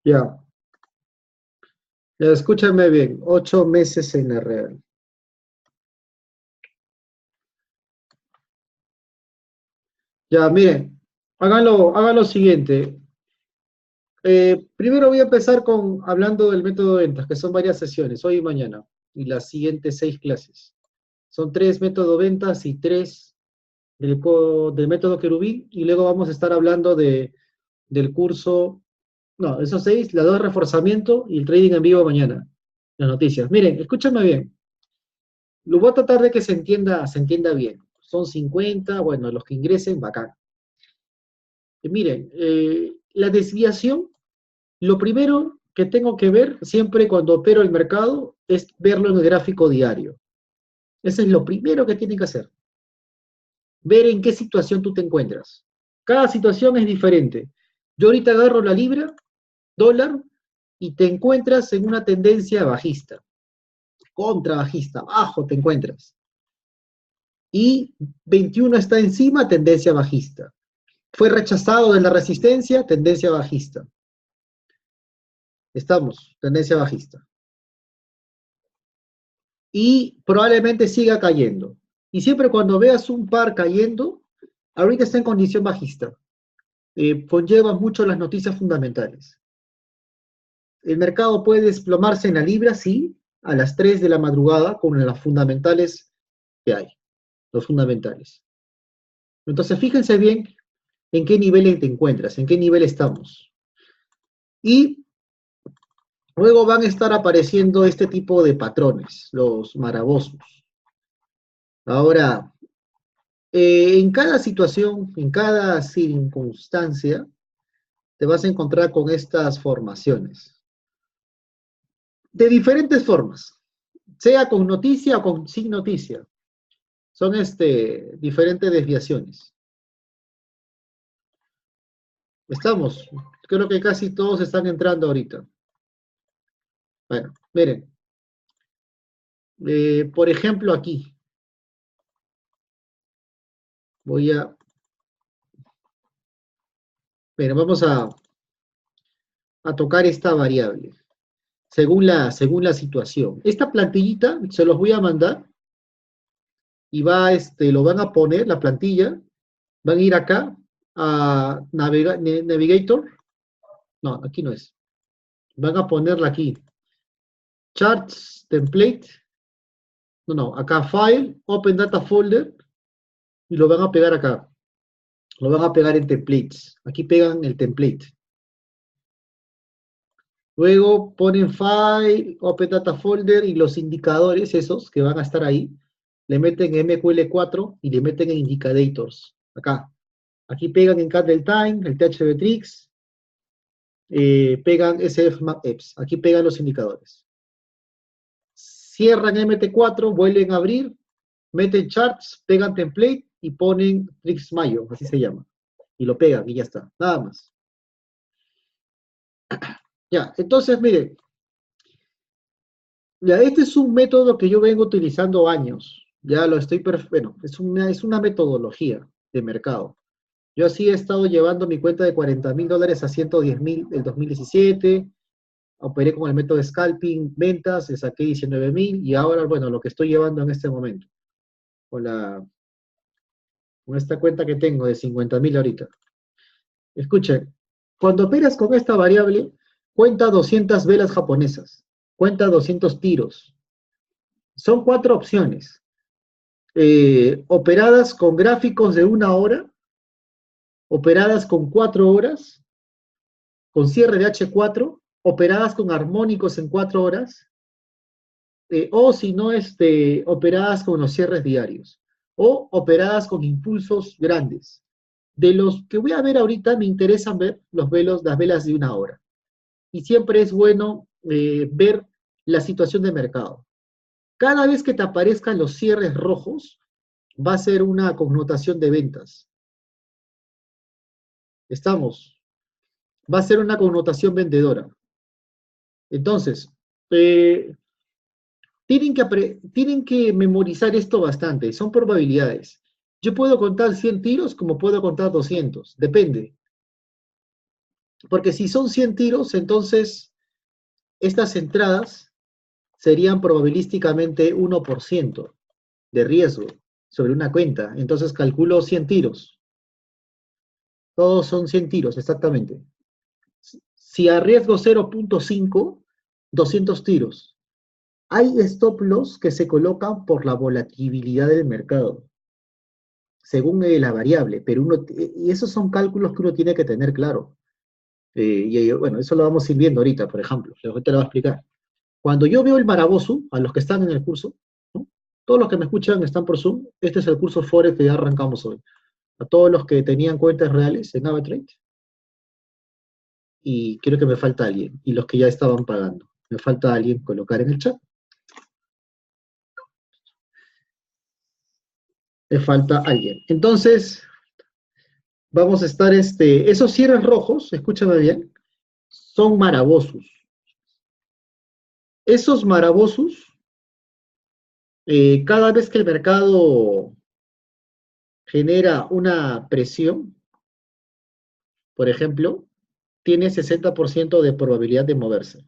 Ya, ya, escúchame bien, 8 meses en la real. Ya, miren, hagan lo siguiente. Primero voy a empezar hablando del método de ventas, que son varias sesiones, hoy y mañana, y las siguientes 6 clases. Son 3 método ventas y 3 del método querubín, y luego vamos a estar hablando del curso, no, esos 6, la 2 reforzamiento y el trading en vivo mañana, las noticias. Miren, escúchame bien, lo voy a tratar de que se entienda bien. Son 50, bueno, los que ingresen, bacán. Miren, la desviación, lo primero que tengo que ver siempre cuando opero el mercado es verlo en el gráfico diario. Eso es lo primero que tienen que hacer. Ver en qué situación tú te encuentras. Cada situación es diferente. Yo ahorita agarro la libra, dólar, y te encuentras en una tendencia bajista, contra bajista, abajo te encuentras. Y 21 está encima, tendencia bajista. Fue rechazado de la resistencia, tendencia bajista. Estamos, tendencia bajista. Y probablemente siga cayendo. Y siempre cuando veas un par cayendo, ahorita está en condición bajista. Conlleva mucho las noticias fundamentales. El mercado puede desplomarse en la libra, sí, a las 3 de la madrugada con las fundamentales que hay, los fundamentales. Entonces, fíjense bien en qué nivel te encuentras, en qué nivel estamos. Y luego van a estar apareciendo este tipo de patrones, los marabosos. Ahora, en cada situación, en cada circunstancia, te vas a encontrar con estas formaciones. De diferentes formas, sea con noticia o con sin noticia. Son diferentes desviaciones. Estamos, creo que casi todos están entrando ahorita. Bueno, miren, por ejemplo aquí, voy a, miren, vamos a tocar esta variable, según la situación. Esta plantillita se los voy a mandar y lo van a poner, la plantilla, van a ir acá a Navigator, no, aquí no es, van a ponerla aquí, Charts, Template, no, acá File, Open Data Folder, y lo van a pegar acá. Lo van a pegar en templates. Aquí pegan el template. Luego ponen File, Open Data Folder y los indicadores, esos que van a estar ahí, le meten MQL4 y le meten en Indicators. Acá. Aquí pegan en Candle Time, el THB Tricks, pegan SF Map Apps. Aquí pegan los indicadores. Cierran MT4, vuelven a abrir, meten charts, pegan template y ponen Tricks Mayo, así se llama. Y lo pegan y ya está, nada más. Ya, entonces, miren, ya, este es un método que yo vengo utilizando años. Ya lo estoy, bueno, es una metodología de mercado. Yo así he estado llevando mi cuenta de $40,000 a 110,000 el 2017. Operé con el método de scalping, ventas, le saqué 19,000 y ahora, bueno, lo que estoy llevando en este momento, con, la, con esta cuenta que tengo de 50,000 ahorita. Escuchen, cuando operas con esta variable, cuenta 200 velas japonesas, cuenta 200 tiros. Son 4 opciones. Operadas con gráficos de 1 hora, operadas con 4 horas, con cierre de H4, operadas con armónicos en 4 horas, o si no, operadas con los cierres diarios, o operadas con impulsos grandes. De los que voy a ver ahorita, me interesan ver las velas de 1 hora. Y siempre es bueno ver la situación de mercado. Cada vez que te aparezcan los cierres rojos, va a ser una connotación de ventas. Estamos. Va a ser una connotación vendedora. Entonces, eh, tienen que memorizar esto bastante. Son probabilidades. Yo puedo contar 100 tiros como puedo contar 200. Depende. Porque si son 100 tiros, entonces estas entradas serían probabilísticamente 1% de riesgo sobre una cuenta. Entonces calculo 100 tiros. Todos son 100 tiros, exactamente. Si arriesgo 0.5, 200 tiros. Hay stop loss que se colocan por la volatilidad del mercado, según la variable, pero y esos son cálculos que uno tiene que tener claro. Bueno, eso lo vamos a ir viendo ahorita, por ejemplo, ahorita lo voy a explicar. Cuando yo veo el Marabosu, a los que están en el curso, ¿no? Todos los que me escuchan están por Zoom, este es el curso Forex que ya arrancamos hoy. A todos los que tenían cuentas reales en AvaTrade, y creo que me falta alguien, y los que ya estaban pagando. Me falta alguien colocar en el chat. Me falta alguien. Entonces, vamos a estar, esos cierres rojos, escúchame bien, son Marabosus. Esos Marabosus, cada vez que el mercado genera una presión, por ejemplo, tiene 60% de probabilidad de moverse.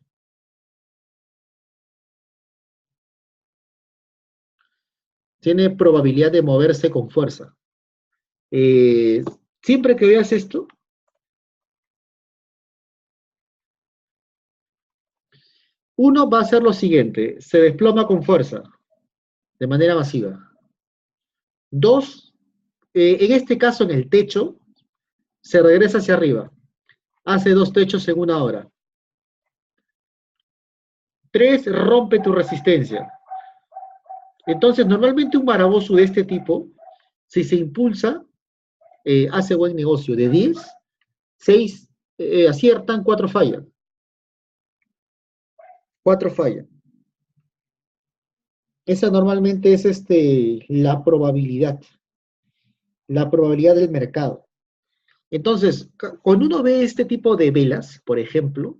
Tiene probabilidad de moverse con fuerza. Eh, Siempre que veas esto, uno va a hacer lo siguiente, se desploma con fuerza, de manera masiva. Dos, en este caso en el techo, se regresa hacia arriba, hace dos techos en una hora. Tres, rompe tu resistencia. Entonces, normalmente un Marabosu de este tipo, si se impulsa, hace buen negocio. De 10, 6 aciertan, 4 fallan. 4 fallan. Esa normalmente es la probabilidad del mercado. Entonces, cuando uno ve este tipo de velas, por ejemplo,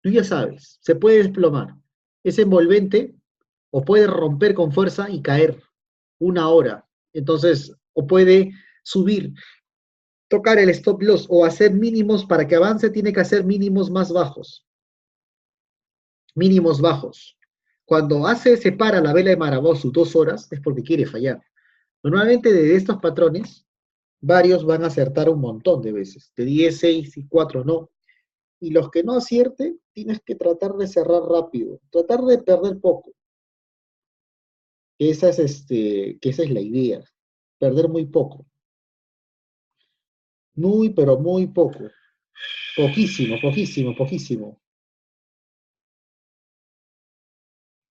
tú ya sabes, se puede desplomar. Es envolvente o puede romper con fuerza y caer una hora. Entonces, o puede subir, tocar el stop loss o hacer mínimos para que avance, tiene que hacer mínimos más bajos. Mínimos bajos. Cuando se para la vela de Marabosu 2 horas, es porque quiere fallar. Normalmente de estos patrones, varios van a acertar un montón de veces. De 10, 6 y 4 no. Y los que no acierten, tienes que tratar de cerrar rápido. Tratar de perder poco. Que esa es la idea. Perder muy poco. Muy, pero muy poco. Poquísimo, poquísimo, poquísimo.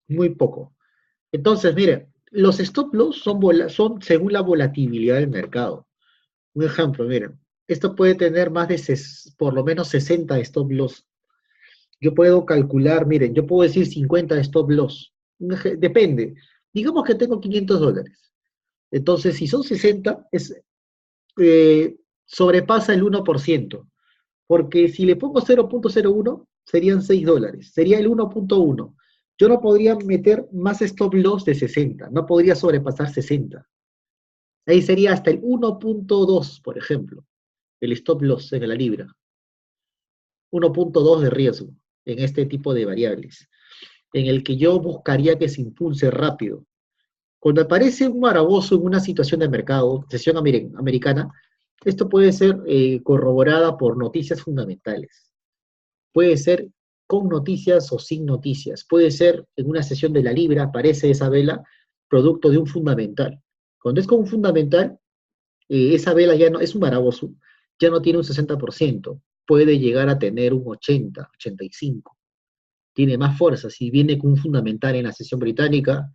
Muy poco. Entonces, mire, los stop loss son según la volatilidad del mercado. Un ejemplo, miren, esto puede tener más de por lo menos 60 stop loss. Yo puedo calcular, miren, yo puedo decir 50 stop loss. Depende. Digamos que tengo $500. Entonces, si son 60, eh, sobrepasa el 1%. Porque si le pongo 0.01, serían $6. Sería el 1.1. Yo no podría meter más stop loss de 60. No podría sobrepasar 60. Ahí sería hasta el 1.2, por ejemplo, el stop loss en la libra. 1.2 de riesgo en este tipo de variables, en el que yo buscaría que se impulse rápido. Cuando aparece un Marabosu en una situación de mercado, sesión americana, esto puede ser corroborada por noticias fundamentales. Puede ser con noticias o sin noticias. Puede ser en una sesión de la libra, aparece esa vela, producto de un fundamental. Cuando es con un fundamental, esa vela ya no es un Marabosu, ya no tiene un 60%, puede llegar a tener un 80, 85. Tiene más fuerza si viene con un fundamental en la sesión británica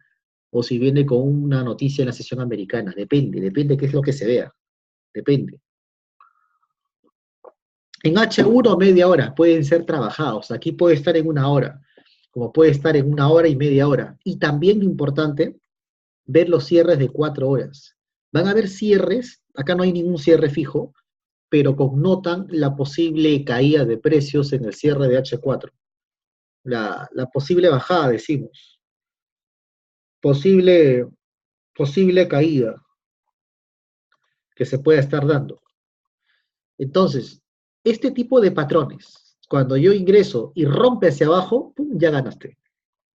o si viene con una noticia en la sesión americana. Depende qué es lo que se vea. Depende. En H1 media hora pueden ser trabajados. Aquí puede estar en una hora, como puede estar en una hora y media hora. Y también importante, ver los cierres de 4 horas. Van a haber cierres, acá no hay ningún cierre fijo, pero connotan la posible caída de precios en el cierre de H4. La posible bajada, decimos. Posible, posible caída que se pueda estar dando. Entonces, Este tipo de patrones, cuando yo ingreso y rompe hacia abajo, ¡pum!, ya ganaste.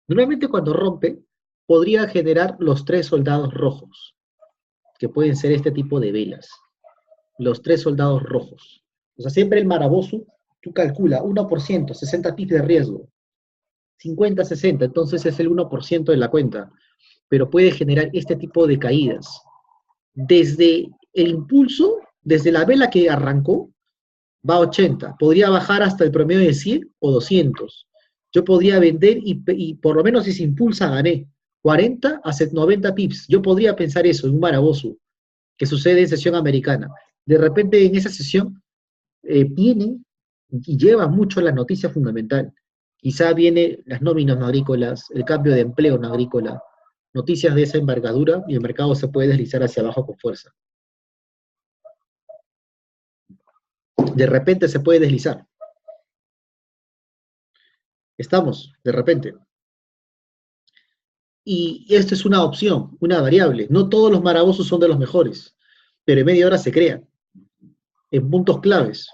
Normalmente cuando rompe, podría generar los 3 soldados rojos, que pueden ser este tipo de velas. Los 3 soldados rojos. O sea, siempre el Marabosu, tú calcula 1%, 60 pips de riesgo, 50, 60, entonces es el 1% de la cuenta, pero puede generar este tipo de caídas. Desde el impulso, desde la vela que arrancó, va a 80, podría bajar hasta el promedio de 100 o 200. Yo podría vender y por lo menos si se impulsa gané 40 a 90 pips. Yo podría pensar eso en un Marabosu, que sucede en sesión americana. De repente en esa sesión vienen y llevan mucho la noticia fundamental. Quizá viene las nóminas no agrícolas, el cambio de empleo no agrícola, noticias de esa envergadura y el mercado se puede deslizar hacia abajo con fuerza. De repente se puede deslizar. Estamos, de repente. Y esto es una opción, una variable. No todos los marabosos son de los mejores, pero en media hora se crean, en puntos claves.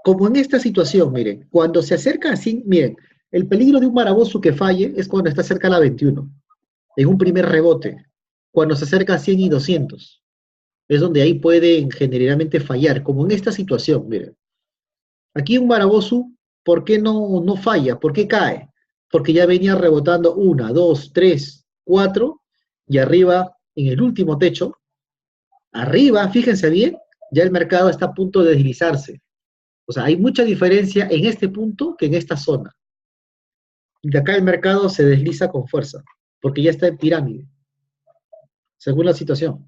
Como en esta situación, miren, cuando se acerca así, miren, el peligro de un maraboso que falle es cuando está cerca a la 21, en un primer rebote, cuando se acerca a 100 y 200, es donde ahí pueden generalmente fallar, como en esta situación, miren. Aquí un maraboso, ¿por qué no falla? ¿Por qué cae? Porque ya venía rebotando 1, 2, 3, 4, y arriba, en el último techo, arriba, fíjense bien, ya el mercado está a punto de deslizarse. O sea, hay mucha diferencia en este punto que en esta zona. Y de acá el mercado se desliza con fuerza, porque ya está en pirámide, según la situación.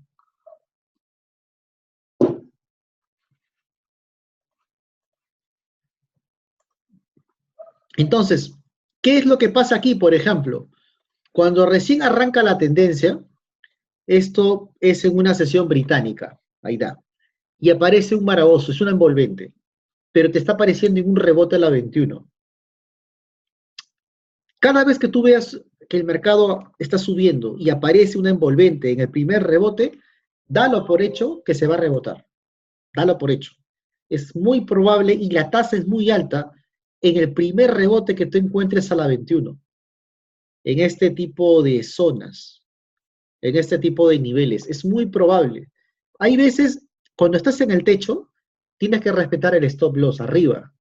Entonces, ¿qué es lo que pasa aquí, por ejemplo? Cuando recién arranca la tendencia, esto es en una sesión británica, ahí da, y aparece un maraboso, es una envolvente, pero te está apareciendo en un rebote a la 21. Cada vez que tú veas que el mercado está subiendo y aparece una envolvente en el primer rebote, dalo por hecho que se va a rebotar. Dalo por hecho. Es muy probable y la tasa es muy alta en el primer rebote que tú encuentres a la 21. En este tipo de zonas, en este tipo de niveles. Es muy probable. Hay veces, cuando estás en el techo, tienes que respetar el stop loss arriba.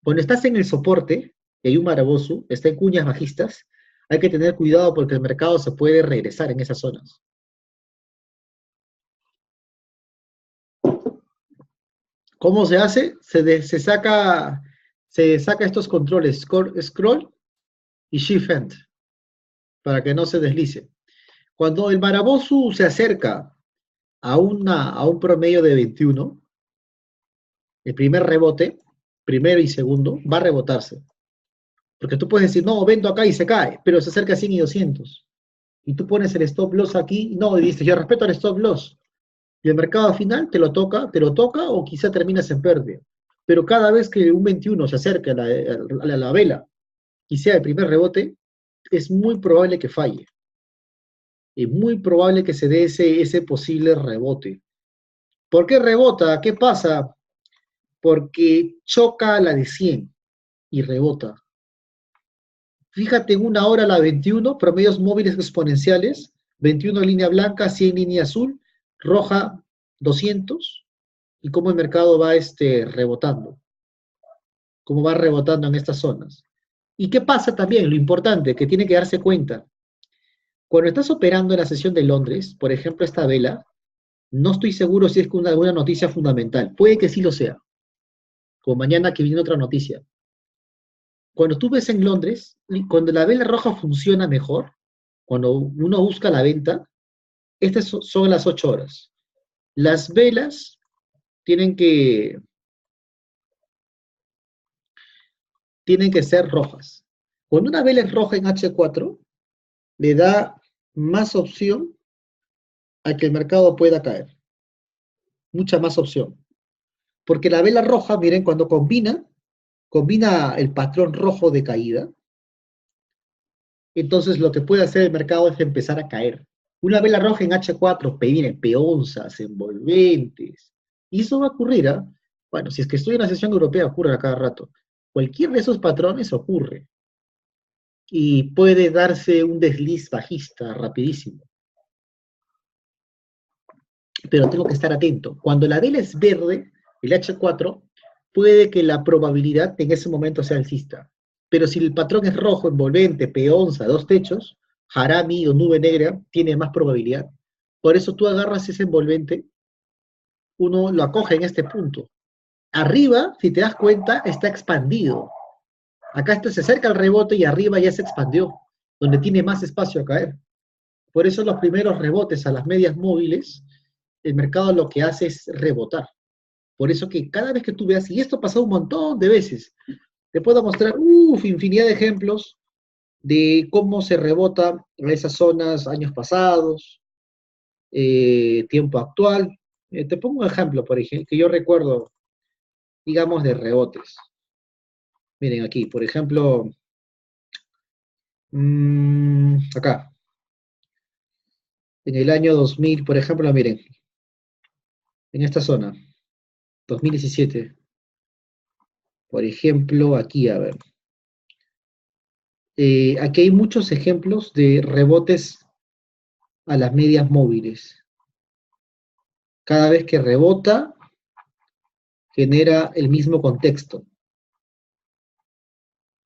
Cuando estás en el soporte, y hay un maraboso, está en cuñas bajistas, hay que tener cuidado porque el mercado se puede regresar en esas zonas. ¿Cómo se hace? Se saca estos controles, scroll y shift end, para que no se deslice. Cuando el maraboso se acerca a un promedio de 21, el primer rebote, primero y segundo, va a rebotarse. Porque tú puedes decir, no, vendo acá y se cae, pero se acerca a 100 y 200. Y tú pones el stop loss aquí, no, y dices, yo respeto el stop loss. Y el mercado al final te lo toca o quizá terminas en pérdida. Pero cada vez que un 21 se acerca a la vela y sea el primer rebote, es muy probable que falle. Es muy probable que se dé ese posible rebote. ¿Por qué rebota? ¿Qué pasa? Porque choca a la de 100 y rebota. Fíjate en una hora la 21, promedios móviles exponenciales, 21 línea blanca, 100 línea azul, roja 200, y cómo el mercado va rebotando, cómo va rebotando en estas zonas. ¿Y qué pasa también? Lo importante, que tiene que darse cuenta. Cuando estás operando en la sesión de Londres, por ejemplo, esta vela, no estoy seguro si es con alguna noticia fundamental. Puede que sí lo sea, como mañana que viene otra noticia. Cuando tú ves en Londres, cuando la vela roja funciona mejor, cuando uno busca la venta, estas son las 8 horas. Las velas tienen que, tienen que ser rojas. Cuando una vela es roja en H4, le da más opción a que el mercado pueda caer. Mucha más opción. Porque la vela roja, miren, cuando combina el patrón rojo de caída, entonces lo que puede hacer el mercado es empezar a caer. Una vela roja en H4, vienen peonzas, envolventes, y eso va a ocurrir, ¿ah? Bueno, si es que estoy en una sesión europea, ocurre a cada rato. Cualquier de esos patrones ocurre y puede darse un desliz bajista rapidísimo. Pero tengo que estar atento. Cuando la vela es verde, el H4, puede que la probabilidad en ese momento sea alcista. Pero si el patrón es rojo, envolvente, peonza, dos techos, harami o nube negra, tiene más probabilidad. Por eso tú agarras ese envolvente, uno lo acoge en este punto. Arriba, si te das cuenta, está expandido. Acá esto se acerca al rebote y arriba ya se expandió, donde tiene más espacio a caer. Por eso los primeros rebotes a las medias móviles, el mercado lo que hace es rebotar. Por eso que cada vez que tú veas, y esto ha pasado un montón de veces, te puedo mostrar infinidad de ejemplos de cómo se rebota en esas zonas años pasados, tiempo actual. Te pongo un ejemplo, por ejemplo, que yo recuerdo, digamos, de rebotes. Miren aquí, por ejemplo, acá, en el año 2000, por ejemplo, miren, en esta zona, 2017, por ejemplo, aquí, a ver, aquí hay muchos ejemplos de rebotes a las medias móviles. Cada vez que rebota, genera el mismo contexto.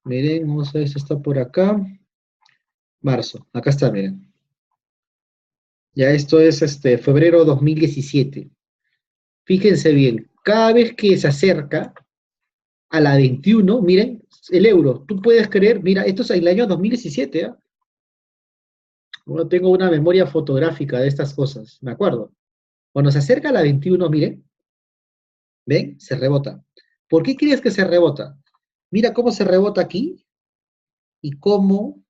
Miren, vamos a ver si está por acá. Marzo, acá está, miren. Ya esto es febrero 2017. Fíjense bien, cada vez que se acerca a la 21, miren, el euro, tú puedes creer, mira, esto es el año 2017, ¿eh? Yo tengo una memoria fotográfica de estas cosas, me acuerdo. Cuando se acerca a la 21, miren, ¿ven? Se rebota. ¿Por qué crees que se rebota? Mira cómo se rebota aquí y cómo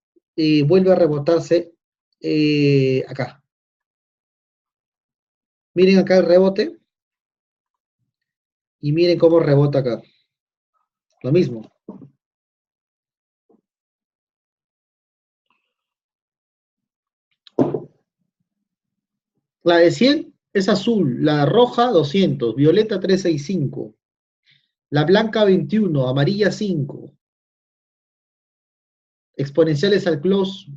vuelve a rebotarse acá. Miren acá el rebote y miren cómo rebota acá. Lo mismo. La de 100 es azul, la roja 200, violeta 365, la blanca 21, amarilla 5, exponenciales al close,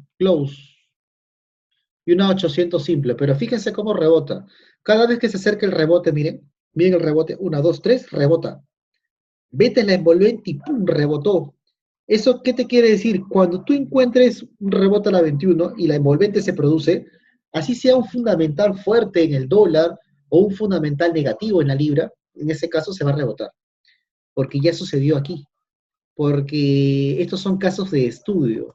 y una 800 simple, pero fíjense cómo rebota. Cada vez que se acerca el rebote, miren el rebote, 1, 2, 3, rebota. Vete en la envolvente y ¡pum! Rebotó. ¿Eso qué te quiere decir? Cuando tú encuentres un rebote a la 21 y la envolvente se produce, así sea un fundamental fuerte en el dólar o un fundamental negativo en la libra, en ese caso se va a rebotar, porque ya sucedió aquí, porque estos son casos de estudio,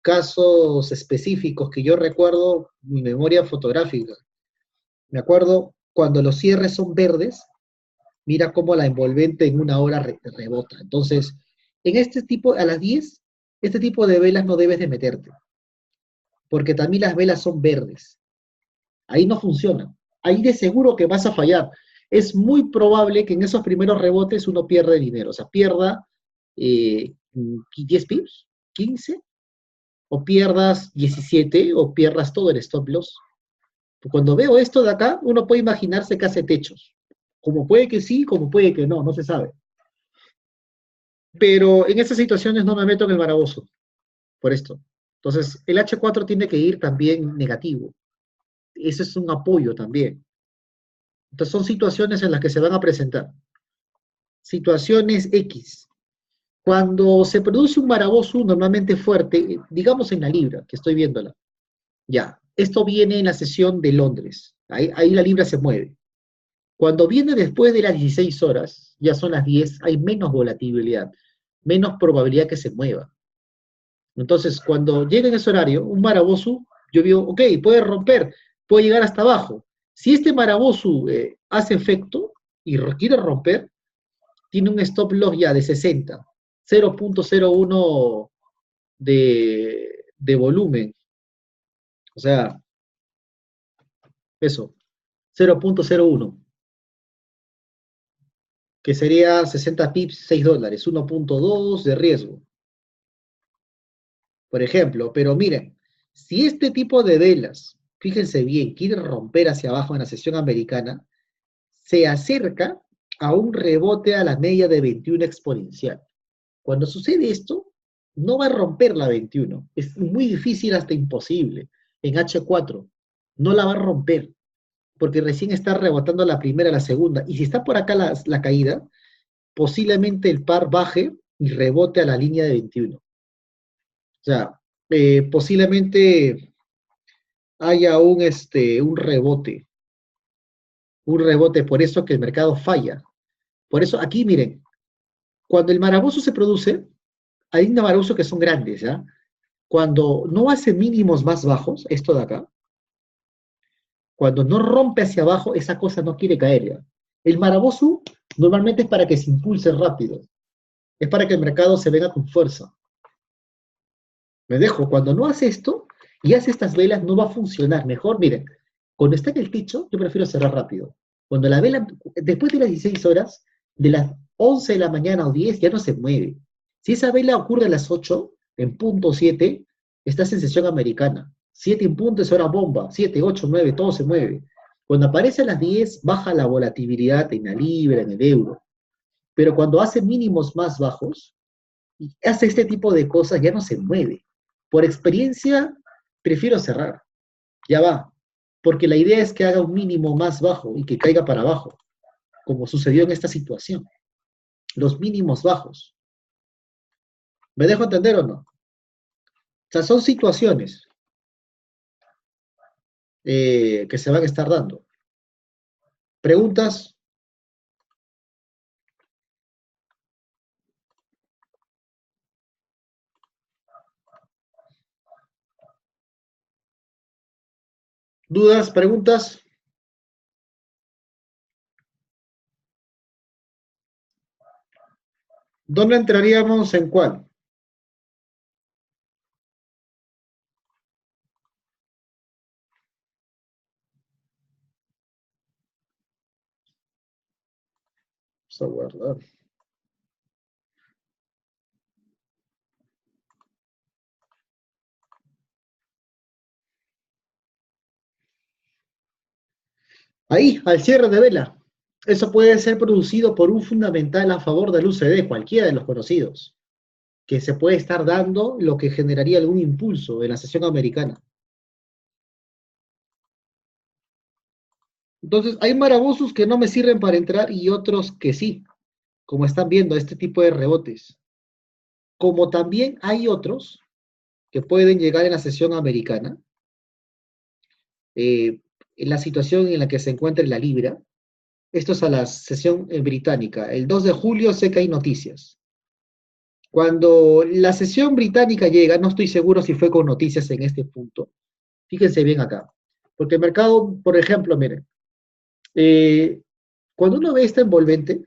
casos específicos que yo recuerdo, mi memoria fotográfica. Me acuerdo cuando los cierres son verdes, mira cómo la envolvente en una hora rebota. Entonces, en este tipo, a las 10, este tipo de velas no debes de meterte, porque también las velas son verdes. Ahí no funciona. Ahí de seguro que vas a fallar. Es muy probable que en esos primeros rebotes uno pierda dinero, o sea, pierda 10 pips, 15, o pierdas 17, o pierdas todo el stop loss. Cuando veo esto de acá, uno puede imaginarse que hace techos. Como puede que sí, como puede que no, no se sabe. Pero en estas situaciones no me meto en el baraboso, por esto. Entonces, el H4 tiene que ir también negativo. Ese es un apoyo también. Entonces, son situaciones en las que se van a presentar. Situaciones X. Cuando se produce un baraboso normalmente fuerte, digamos en la libra, que estoy viéndola, ya, esto viene en la sesión de Londres. Ahí la libra se mueve. Cuando viene después de las 16 horas, ya son las 10, hay menos volatilidad, menos probabilidad que se mueva. Entonces, cuando llega en ese horario, un Marabosu, yo digo, ok, puede romper, puede llegar hasta abajo. Si este Marabosu hace efecto y quiere romper, tiene un stop loss ya de 60, 0.01 de volumen. O sea, eso, 0.01, que sería 60 pips, $6, 1.2 de riesgo, por ejemplo. Pero miren, si este tipo de velas, fíjense bien, quiere romper hacia abajo en la sesión americana, se acerca a un rebote a la media de 21 exponencial. Cuando sucede esto, no va a romper la 21. Es muy difícil, hasta imposible. En H4, no la va a romper, porque recién está rebotando la primera, la segunda. Y si está por acá la caída, posiblemente el par baje y rebote a la línea de 21. O sea, posiblemente haya un rebote. Un rebote, por eso que el mercado falla. Por eso aquí, miren, cuando el maraboso se produce, hay un maraboso que son grandes, ¿ya? Cuando no hace mínimos más bajos, esto de acá, cuando no rompe hacia abajo, esa cosa no quiere caer, ¿ya? El maraboso normalmente es para que se impulse rápido, es para que el mercado se venga con fuerza. Me dejo, cuando no hace esto y hace estas velas, no va a funcionar. Mejor, miren, cuando está en el techo, yo prefiero cerrar rápido. Cuando la vela, después de las 16 horas, de las 11 de la mañana o 10, ya no se mueve. Si esa vela ocurre a las 8, en punto 7, estás en sesión americana. 7 en punto es hora bomba. 7, 8, 9, todo se mueve. Cuando aparece a las 10, baja la volatilidad en la libra, en el euro. Pero cuando hace mínimos más bajos, y hace este tipo de cosas, ya no se mueve. Por experiencia, prefiero cerrar. Ya va. Porque la idea es que haga un mínimo más bajo y que caiga para abajo, como sucedió en esta situación. Los mínimos bajos. ¿Me dejo entender o no? O sea, son situaciones que se van a estar dando. ¿Preguntas? ¿Dudas? ¿Preguntas? ¿Dónde entraríamos en cuál? Vamos a guardar. Ahí, al cierre de vela. Eso puede ser producido por un fundamental a favor del UCD, cualquiera de los conocidos, que se puede estar dando lo que generaría algún impulso en la sesión americana. Entonces, hay marabosos que no me sirven para entrar y otros que sí, como están viendo este tipo de rebotes. Como también hay otros que pueden llegar en la sesión americana, en la situación en la que se encuentra la libra. Esto es a la sesión británica. El 2 de julio sé que hay noticias. Cuando la sesión británica llega, no estoy seguro si fue con noticias en este punto. Fíjense bien acá. Porque el mercado, por ejemplo, miren, eh, cuando uno ve esta envolvente,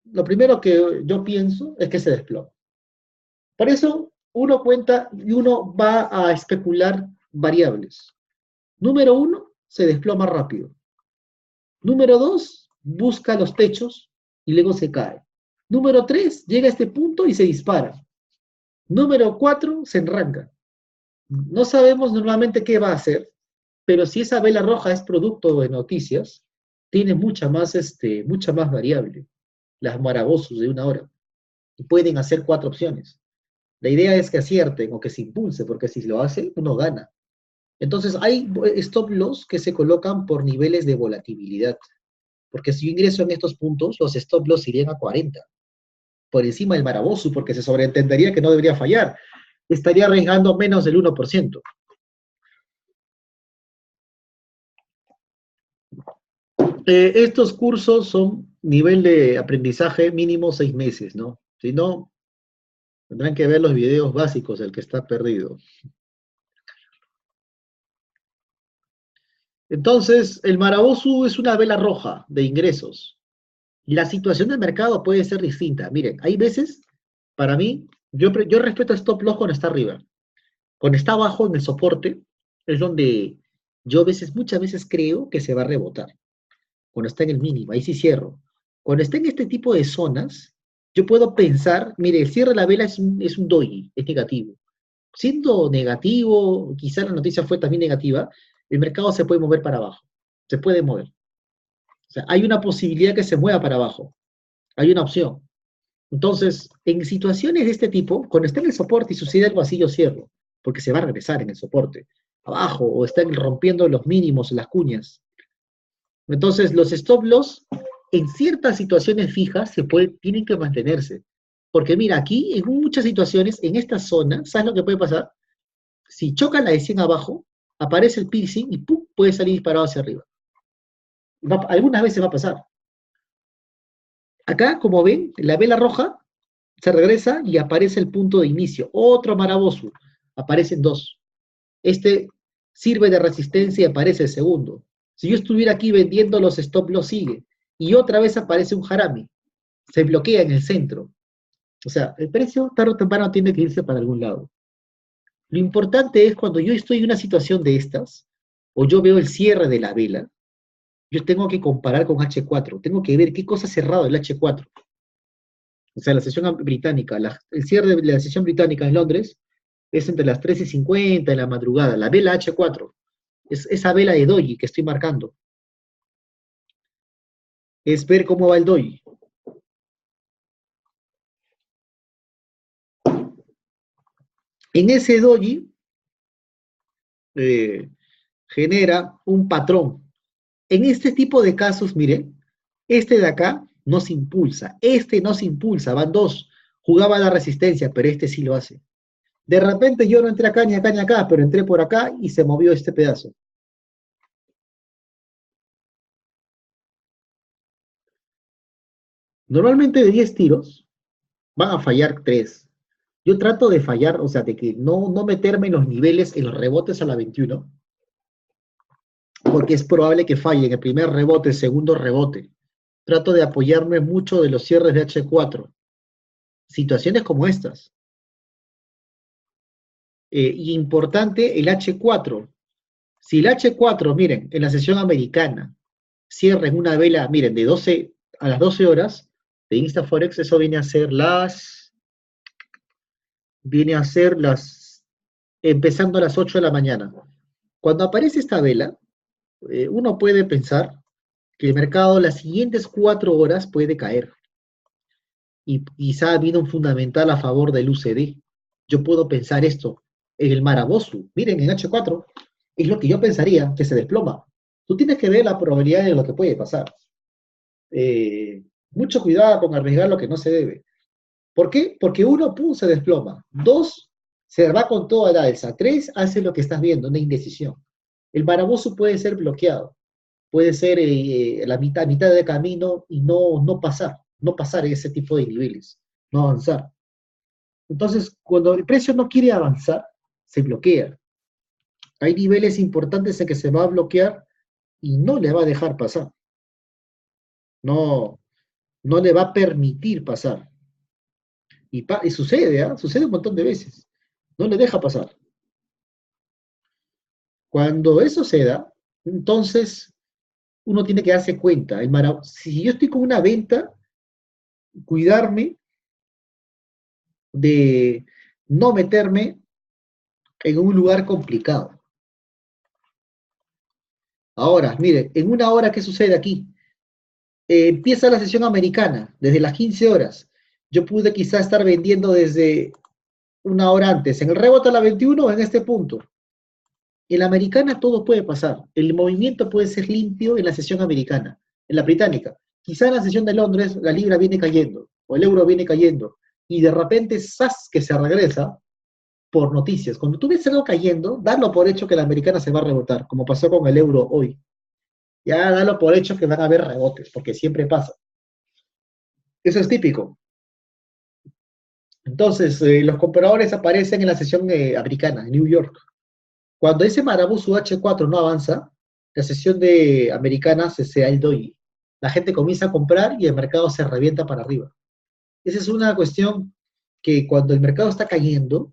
lo primero que yo pienso es que se desploma. Por eso uno cuenta y uno va a especular variables. Número uno, se desploma rápido. Número dos, busca los techos y luego se cae. Número tres, llega a este punto y se dispara. Número cuatro, se enranca. No sabemos normalmente qué va a hacer, pero si esa vela roja es producto de noticias, tiene mucha más variable. Las marabosos de una hora. Y pueden hacer cuatro opciones. La idea es que acierten o que se impulse, porque si lo hace, uno gana. Entonces, hay stop loss que se colocan por niveles de volatilidad. Porque si yo ingreso en estos puntos, los stop loss irían a 40, por encima del Marabosu, porque se sobreentendería que no debería fallar. Estaría arriesgando menos del 1%. Estos cursos son nivel de aprendizaje mínimo 6 meses, ¿no? Si no, tendrán que ver los videos básicos, el que está perdido. Entonces, el Marabosu es una vela roja de ingresos. La situación del mercado puede ser distinta. Miren, hay veces, para mí, yo respeto el stop loss cuando está arriba. Cuando está abajo en el soporte, es donde yo muchas veces creo que se va a rebotar. Cuando está en el mínimo, ahí sí cierro. Cuando está en este tipo de zonas, yo puedo pensar, mire, el cierre de la vela es un doji, es negativo. Siendo negativo, quizá la noticia fue también negativa, el mercado se puede mover para abajo. Se puede mover. O sea, hay una posibilidad que se mueva para abajo. Hay una opción. Entonces, en situaciones de este tipo, cuando está en el soporte y sucede algo así, yo cierro, porque se va a regresar en el soporte, abajo, o están rompiendo los mínimos, las cuñas. Entonces, los stop loss en ciertas situaciones fijas tienen que mantenerse. Porque mira, aquí en muchas situaciones, en esta zona, ¿sabes lo que puede pasar? Si choca la de 100 abajo, aparece el piercing y ¡pum! Puede salir disparado hacia arriba. Algunas veces va a pasar. Acá, como ven, la vela roja se regresa y aparece el punto de inicio. Otro Marabosu. Aparecen dos. Este sirve de resistencia y aparece el segundo. Si yo estuviera aquí vendiendo, los stop loss sigue. Y otra vez aparece un harami. Se bloquea en el centro. O sea, el precio tarde o temprano tiene que irse para algún lado. Lo importante es cuando yo estoy en una situación de estas, o yo veo el cierre de la vela, yo tengo que comparar con H4. Tengo que ver qué cosa ha cerrado el H4. O sea, la sesión británica, el cierre de la sesión británica en Londres es entre las 3:50 de la madrugada, la vela H4, es esa vela de doji que estoy marcando, es ver cómo va el doji. En ese doji eh, genera un patrón. En este tipo de casos, miren, este de acá no se impulsa, este no se impulsa, van dos, jugaba la resistencia, pero este sí lo hace. De repente yo no entré acá ni acá ni acá, pero entré por acá y se movió este pedazo. Normalmente de 10 tiros van a fallar 3. Yo trato de fallar, o sea, de que no meterme en los niveles, en los rebotes a la 21, porque es probable que falle en el primer rebote, el segundo rebote. Trato de apoyarme mucho de los cierres de H4. Situaciones como estas. Y importante el H4. Si el H4, miren, en la sesión americana, cierra en una vela, miren, de 12 a las 12 horas de InstaForex, eso viene a ser las, empezando a las 8 de la mañana. Cuando aparece esta vela, uno puede pensar que el mercado las siguientes 4 horas puede caer. Y quizá ha habido un fundamental a favor del UCD. Yo puedo pensar esto en el Marabosu. Miren, en H4 es lo que yo pensaría que se desploma. Tú tienes que ver la probabilidad de lo que puede pasar. Mucho cuidado con arriesgar lo que no se debe. ¿Por qué? Porque uno, pum, se desploma. Dos, se va con toda la alza. Tres, hace lo que estás viendo, una indecisión. El Marabosu puede ser bloqueado. Puede ser la mitad de camino y no pasar ese tipo de niveles, no avanzar. Entonces, cuando el precio no quiere avanzar, se bloquea. Hay niveles importantes en que se va a bloquear y no le va a dejar pasar. No, no le va a permitir pasar. Y sucede, ¿eh? Sucede un montón de veces. No le deja pasar. Cuando eso se da, entonces uno tiene que darse cuenta. Si yo estoy con una venta, cuidarme de no meterme en un lugar complicado. Ahora, mire, en una hora, ¿qué sucede aquí? Empieza la sesión americana, desde las 15 horas. Yo pude quizá estar vendiendo desde una hora antes, en el rebote a la 21 en este punto. En la americana todo puede pasar. El movimiento puede ser limpio en la sesión americana, en la británica. Quizá en la sesión de Londres la libra viene cayendo, o el euro viene cayendo, y de repente, ¡zas!, que se regresa por noticias. Cuando tú ves algo cayendo, dalo por hecho que la americana se va a rebotar, como pasó con el euro hoy. Ya dalo por hecho que van a haber rebotes, porque siempre pasa. Eso es típico. Entonces, los compradores aparecen en la sesión americana, en New York. Cuando ese Marabosu H4 no avanza, la sesión de americana se da el doji. La gente comienza a comprar y el mercado se revienta para arriba. Esa es una cuestión que cuando el mercado está cayendo,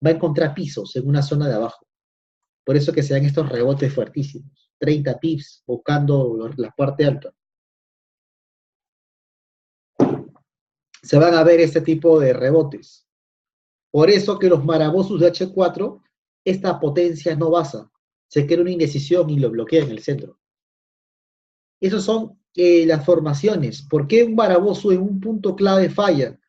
va a encontrar pisos en una zona de abajo. Por eso que se dan estos rebotes fuertísimos. 30 pips buscando la parte alta. Se van a ver este tipo de rebotes. Por eso que los Marabosus de H4, esta potencia no basa. Se crea una indecisión y lo bloquea en el centro. Esos son las formaciones. ¿Por qué un Barabosu en un punto clave falla?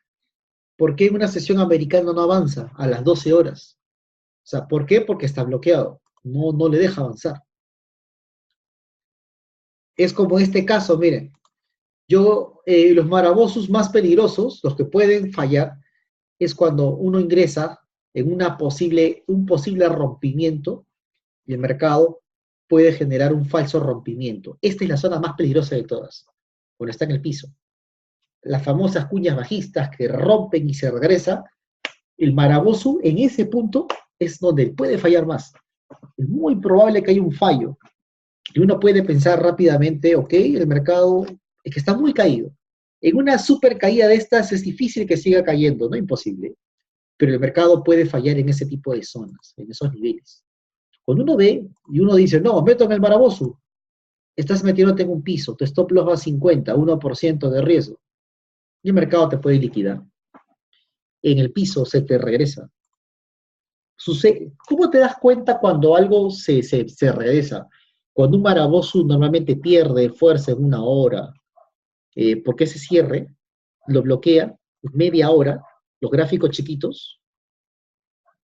¿Por qué en una sesión americana no avanza a las 12 horas? O sea, ¿por qué? Porque está bloqueado. No le deja avanzar. Es como este caso, miren. Los Marabosus más peligrosos, los que pueden fallar, es cuando uno ingresa en un posible rompimiento y el mercado puede generar un falso rompimiento. Esta es la zona más peligrosa de todas, cuando está en el piso. Las famosas cuñas bajistas que rompen y se regresa, el Marabosu en ese punto es donde puede fallar más. Es muy probable que haya un fallo. Y uno puede pensar rápidamente, ok, el mercado es que está muy caído. En una super caída de estas es difícil que siga cayendo, no imposible, pero el mercado puede fallar en ese tipo de zonas, en esos niveles. Cuando uno ve y uno dice, no, meto en el Marabosu, estás metiéndote en un piso, tu stop loss va a 50, 1% de riesgo, y el mercado te puede liquidar. En el piso se te regresa. ¿Cómo te das cuenta cuando algo se regresa? Cuando un Marabosu normalmente pierde fuerza en una hora, porque ese cierre lo bloquea media hora, los gráficos chiquitos,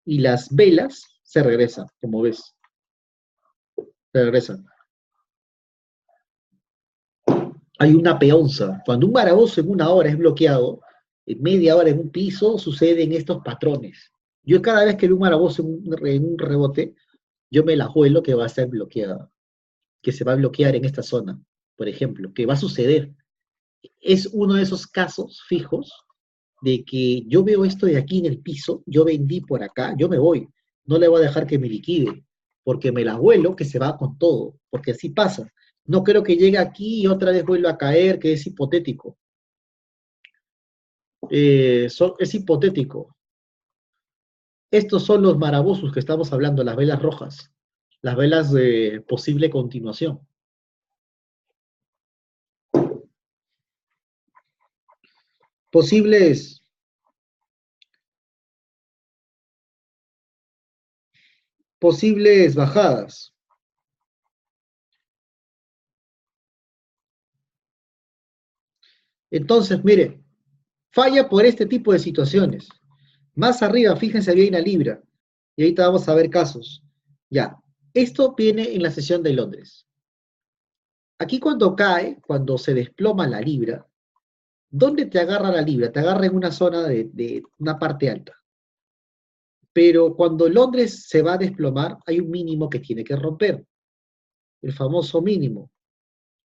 y las velas se regresan, como ves, se regresan. Hay una peonza. Cuando un Maraboso en una hora es bloqueado, en media hora en un piso, suceden estos patrones. Yo cada vez que veo un Maraboso en un rebote, yo me la juelo que va a ser bloqueada, que se va a bloquear en esta zona, por ejemplo, que va a suceder. Es uno de esos casos fijos de que yo veo esto de aquí en el piso, yo vendí por acá, yo me voy, no le voy a dejar que me liquide, porque me la vuelo que se va con todo, porque así pasa. No creo que llegue aquí y otra vez vuelva a caer, que es hipotético. Es hipotético. Estos son los marabosos que estamos hablando, las velas rojas, las velas de posible continuación. Posibles, posibles bajadas. Entonces, mire, falla por este tipo de situaciones. Más arriba, fíjense, había una libra. Y ahorita vamos a ver casos. Ya, esto viene en la sesión de Londres. Aquí cuando cae, cuando se desploma la libra, ¿dónde te agarra la libra? Te agarra en una zona de una parte alta. Pero cuando Londres se va a desplomar, hay un mínimo que tiene que romper, el famoso mínimo.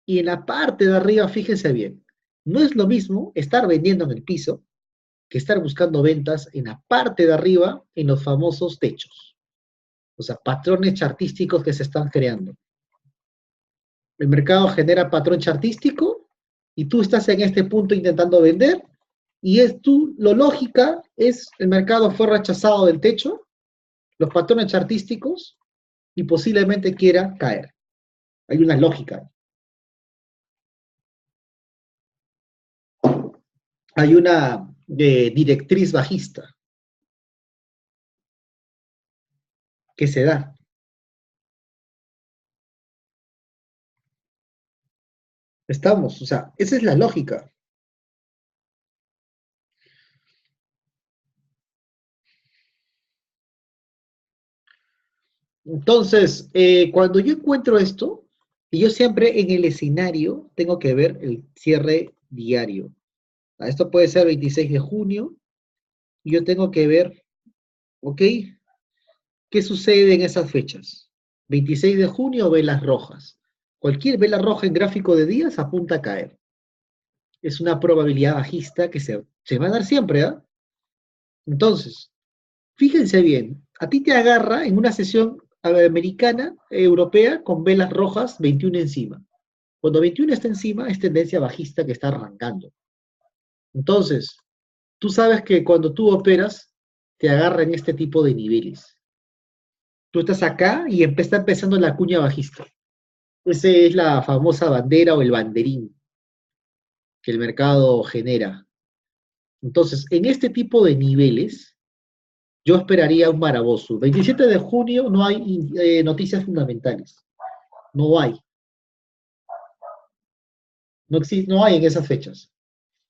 Y en la parte de arriba, fíjense bien, no es lo mismo estar vendiendo en el piso que estar buscando ventas en la parte de arriba, en los famosos techos. O sea, patrones chartísticos que se están creando. El mercado genera patrón chartístico y tú estás en este punto intentando vender y lo lógica es el mercado fue rechazado del techo, los patrones chartísticos y posiblemente quiera caer. Hay una lógica. Hay una directriz bajista que se da. Estamos, o sea, esa es la lógica. Entonces, cuando yo encuentro esto, y yo siempre en el escenario tengo que ver el cierre diario. Esto puede ser 26 de junio, y yo tengo que ver, ¿ok? ¿Qué sucede en esas fechas? 26 de junio, velas rojas. Cualquier vela roja en gráfico de días apunta a caer. Es una probabilidad bajista que se va a dar siempre, ¿ah? Entonces, fíjense bien, a ti te agarra en una sesión americana, europea, con velas rojas, 21 encima. Cuando 21 está encima, es tendencia bajista que está arrancando. Entonces, tú sabes que cuando tú operas, te agarra en este tipo de niveles. Tú estás acá y está empezando la cuña bajista. Esa es la famosa bandera o el banderín que el mercado genera. Entonces, en este tipo de niveles, yo esperaría un Marabosu. 27 de junio no hay noticias fundamentales. No hay. No hay en esas fechas.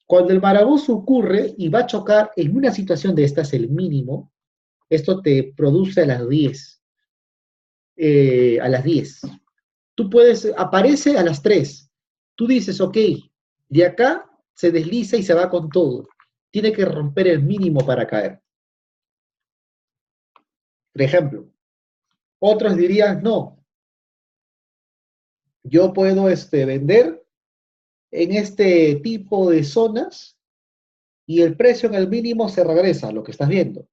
Cuando el Marabout ocurre y va a chocar en una situación de estas, el mínimo, esto te produce a las 10. A las 10. Aparece a las 3. Tú dices, ok, de acá se desliza y se va con todo. Tiene que romper el mínimo para caer. Por ejemplo, otros dirían, no, yo puedo vender en este tipo de zonas y el precio en el mínimo se regresa, lo que estás viendo.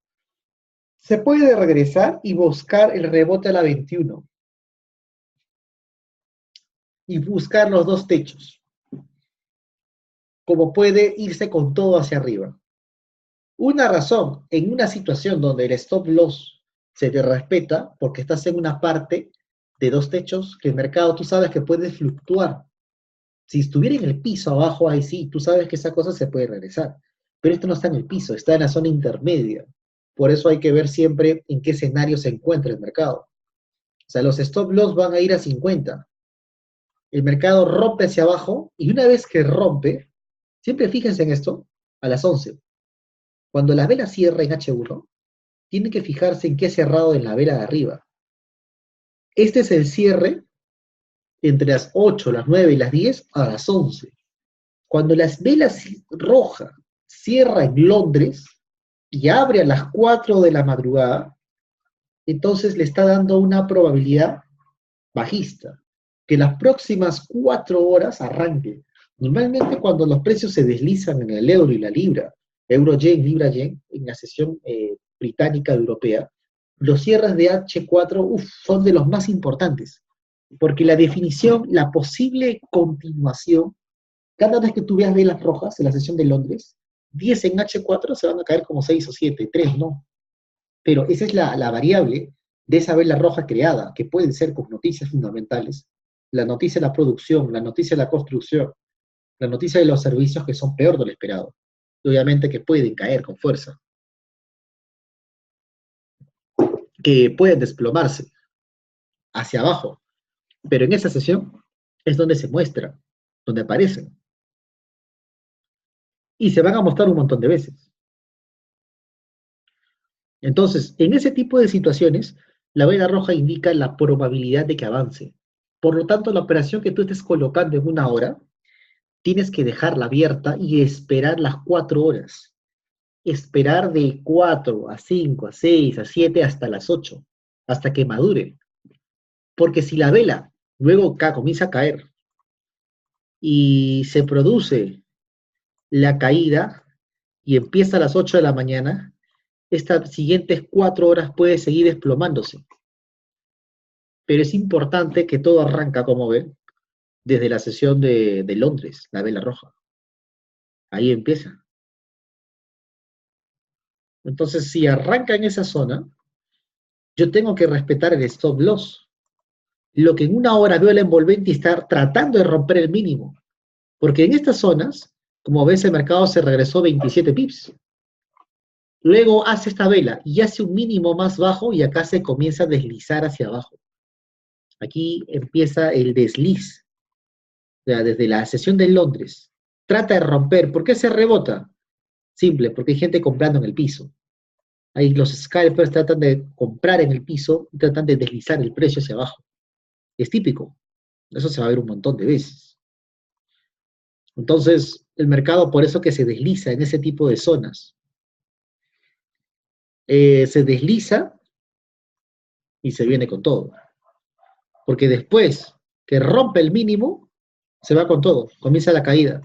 Se puede regresar y buscar el rebote a la 21 y buscar los dos techos, como puede irse con todo hacia arriba. Una razón, en una situación donde el stop loss se te respeta, porque estás en una parte de dos techos que el mercado tú sabes que puede fluctuar. Si estuviera en el piso abajo, ahí sí, tú sabes que esa cosa se puede regresar. Pero esto no está en el piso, está en la zona intermedia. Por eso hay que ver siempre en qué escenario se encuentra el mercado. O sea, los stop loss van a ir a 50. El mercado rompe hacia abajo y una vez que rompe, siempre fíjense en esto, a las 11. Cuando la vela cierra en H1, tienen que fijarse en qué cerrado en la vela de arriba. Este es el cierre entre las 8, las 9 y las 10 a las 11. Cuando las velas rojas cierra en Londres y abre a las 4 de la madrugada, entonces le está dando una probabilidad bajista, que las próximas 4 horas arranque. Normalmente cuando los precios se deslizan en el euro y la libra, euro-yen, libra-yen, en la sesión británica europea, los cierres de H4 son de los más importantes, porque la definición, la posible continuación, cada vez que tú veas velas rojas en la sesión de Londres, 10 en H4 se van a caer como 6 o 7, 3 no. Pero esa es la variable de esa vela roja creada, que pueden ser con noticias fundamentales, la noticia de la producción, la noticia de la construcción, la noticia de los servicios que son peor de lo esperado, y obviamente que pueden caer con fuerza, que pueden desplomarse hacia abajo, pero en esa sesión es donde se muestra, donde aparecen, y se van a mostrar un montón de veces. Entonces, en ese tipo de situaciones, la vela roja indica la probabilidad de que avance. Por lo tanto, la operación que tú estés colocando en una hora, tienes que dejarla abierta y esperar las 4 horas. Esperar de 4 a 5 a 6 a 7 hasta las 8, hasta que madure. Porque si la vela luego comienza a caer y se produce la caída y empieza a las 8 de la mañana, estas siguientes 4 horas puede seguir desplomándose. Pero es importante que todo arranca, como ven, desde la sesión de Londres, la vela roja. Ahí empieza. Entonces, si arranca en esa zona, yo tengo que respetar el stop loss. Lo que en una hora veo el envolvente y estar tratando de romper el mínimo. Porque en estas zonas, como ves, el mercado se regresó 27 pips. Luego hace esta vela y hace un mínimo más bajo y acá se comienza a deslizar hacia abajo. Aquí empieza el desliz. O sea, desde la sesión de Londres. Trata de romper. ¿Por qué se rebota? Simple, porque hay gente comprando en el piso. Ahí los scalpers tratan de comprar en el piso y tratan de deslizar el precio hacia abajo. Es típico. Eso se va a ver un montón de veces. Entonces, el mercado por eso que se desliza en ese tipo de zonas. Se desliza y se viene con todo. Porque después que rompe el mínimo, se va con todo. Comienza la caída.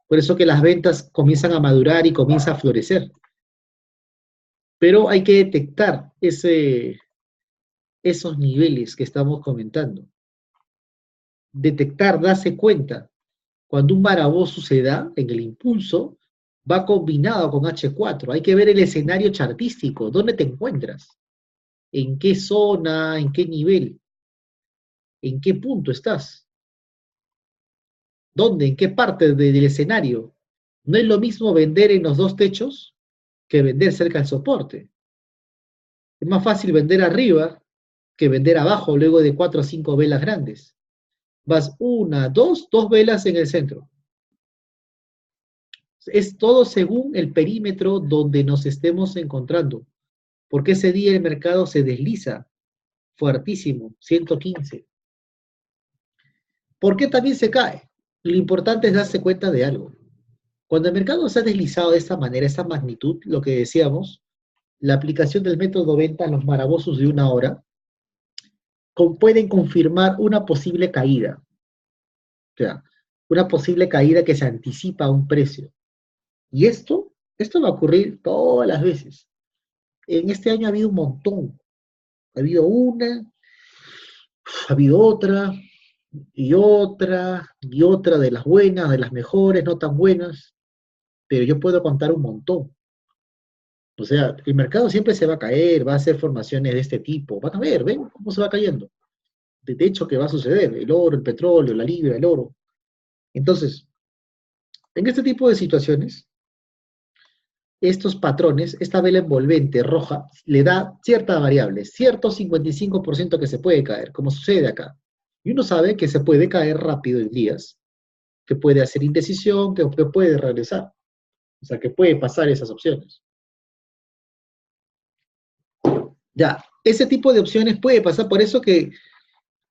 Por eso que las ventas comienzan a madurar y comienza a florecer. Pero hay que detectar esos niveles que estamos comentando. Detectar, darse cuenta. Cuando un Marabout suceda en el impulso, va combinado con H4. Hay que ver el escenario chartístico. ¿Dónde te encuentras? ¿En qué zona? ¿En qué nivel? ¿En qué punto estás? ¿Dónde? ¿En qué parte del escenario? No es lo mismo vender en los dos techos que vender cerca del soporte. Es más fácil vender arriba que vender abajo luego de 4 o 5 velas grandes. Vas una, dos velas en el centro. Es todo según el perímetro donde nos estemos encontrando, porque ese día el mercado se desliza fuertísimo, 115. ¿Por qué también se cae? Lo importante es darse cuenta de algo. Cuando el mercado se ha deslizado de esta manera, esta magnitud, lo que decíamos, la aplicación del método venta a los marabosos de una hora pueden confirmar una posible caída. O sea, una posible caída que se anticipa a un precio. Y esto va a ocurrir todas las veces. En este año ha habido un montón. Ha habido una, ha habido otra, y otra de las buenas, de las mejores, no tan buenas, pero yo puedo contar un montón. O sea, el mercado siempre se va a caer, va a hacer formaciones de este tipo. Van a ver, ven cómo se va cayendo. De hecho, ¿qué va a suceder? El oro, el petróleo, la libra, el oro. Entonces, en este tipo de situaciones, estos patrones, esta vela envolvente roja, le da cierta variable, cierto 55% que se puede caer, como sucede acá. Y uno sabe que se puede caer rápido en días, que puede hacer indecisión, que puede regresar. O sea, que puede pasar esas opciones. Ya, ese tipo de opciones puede pasar, por eso que,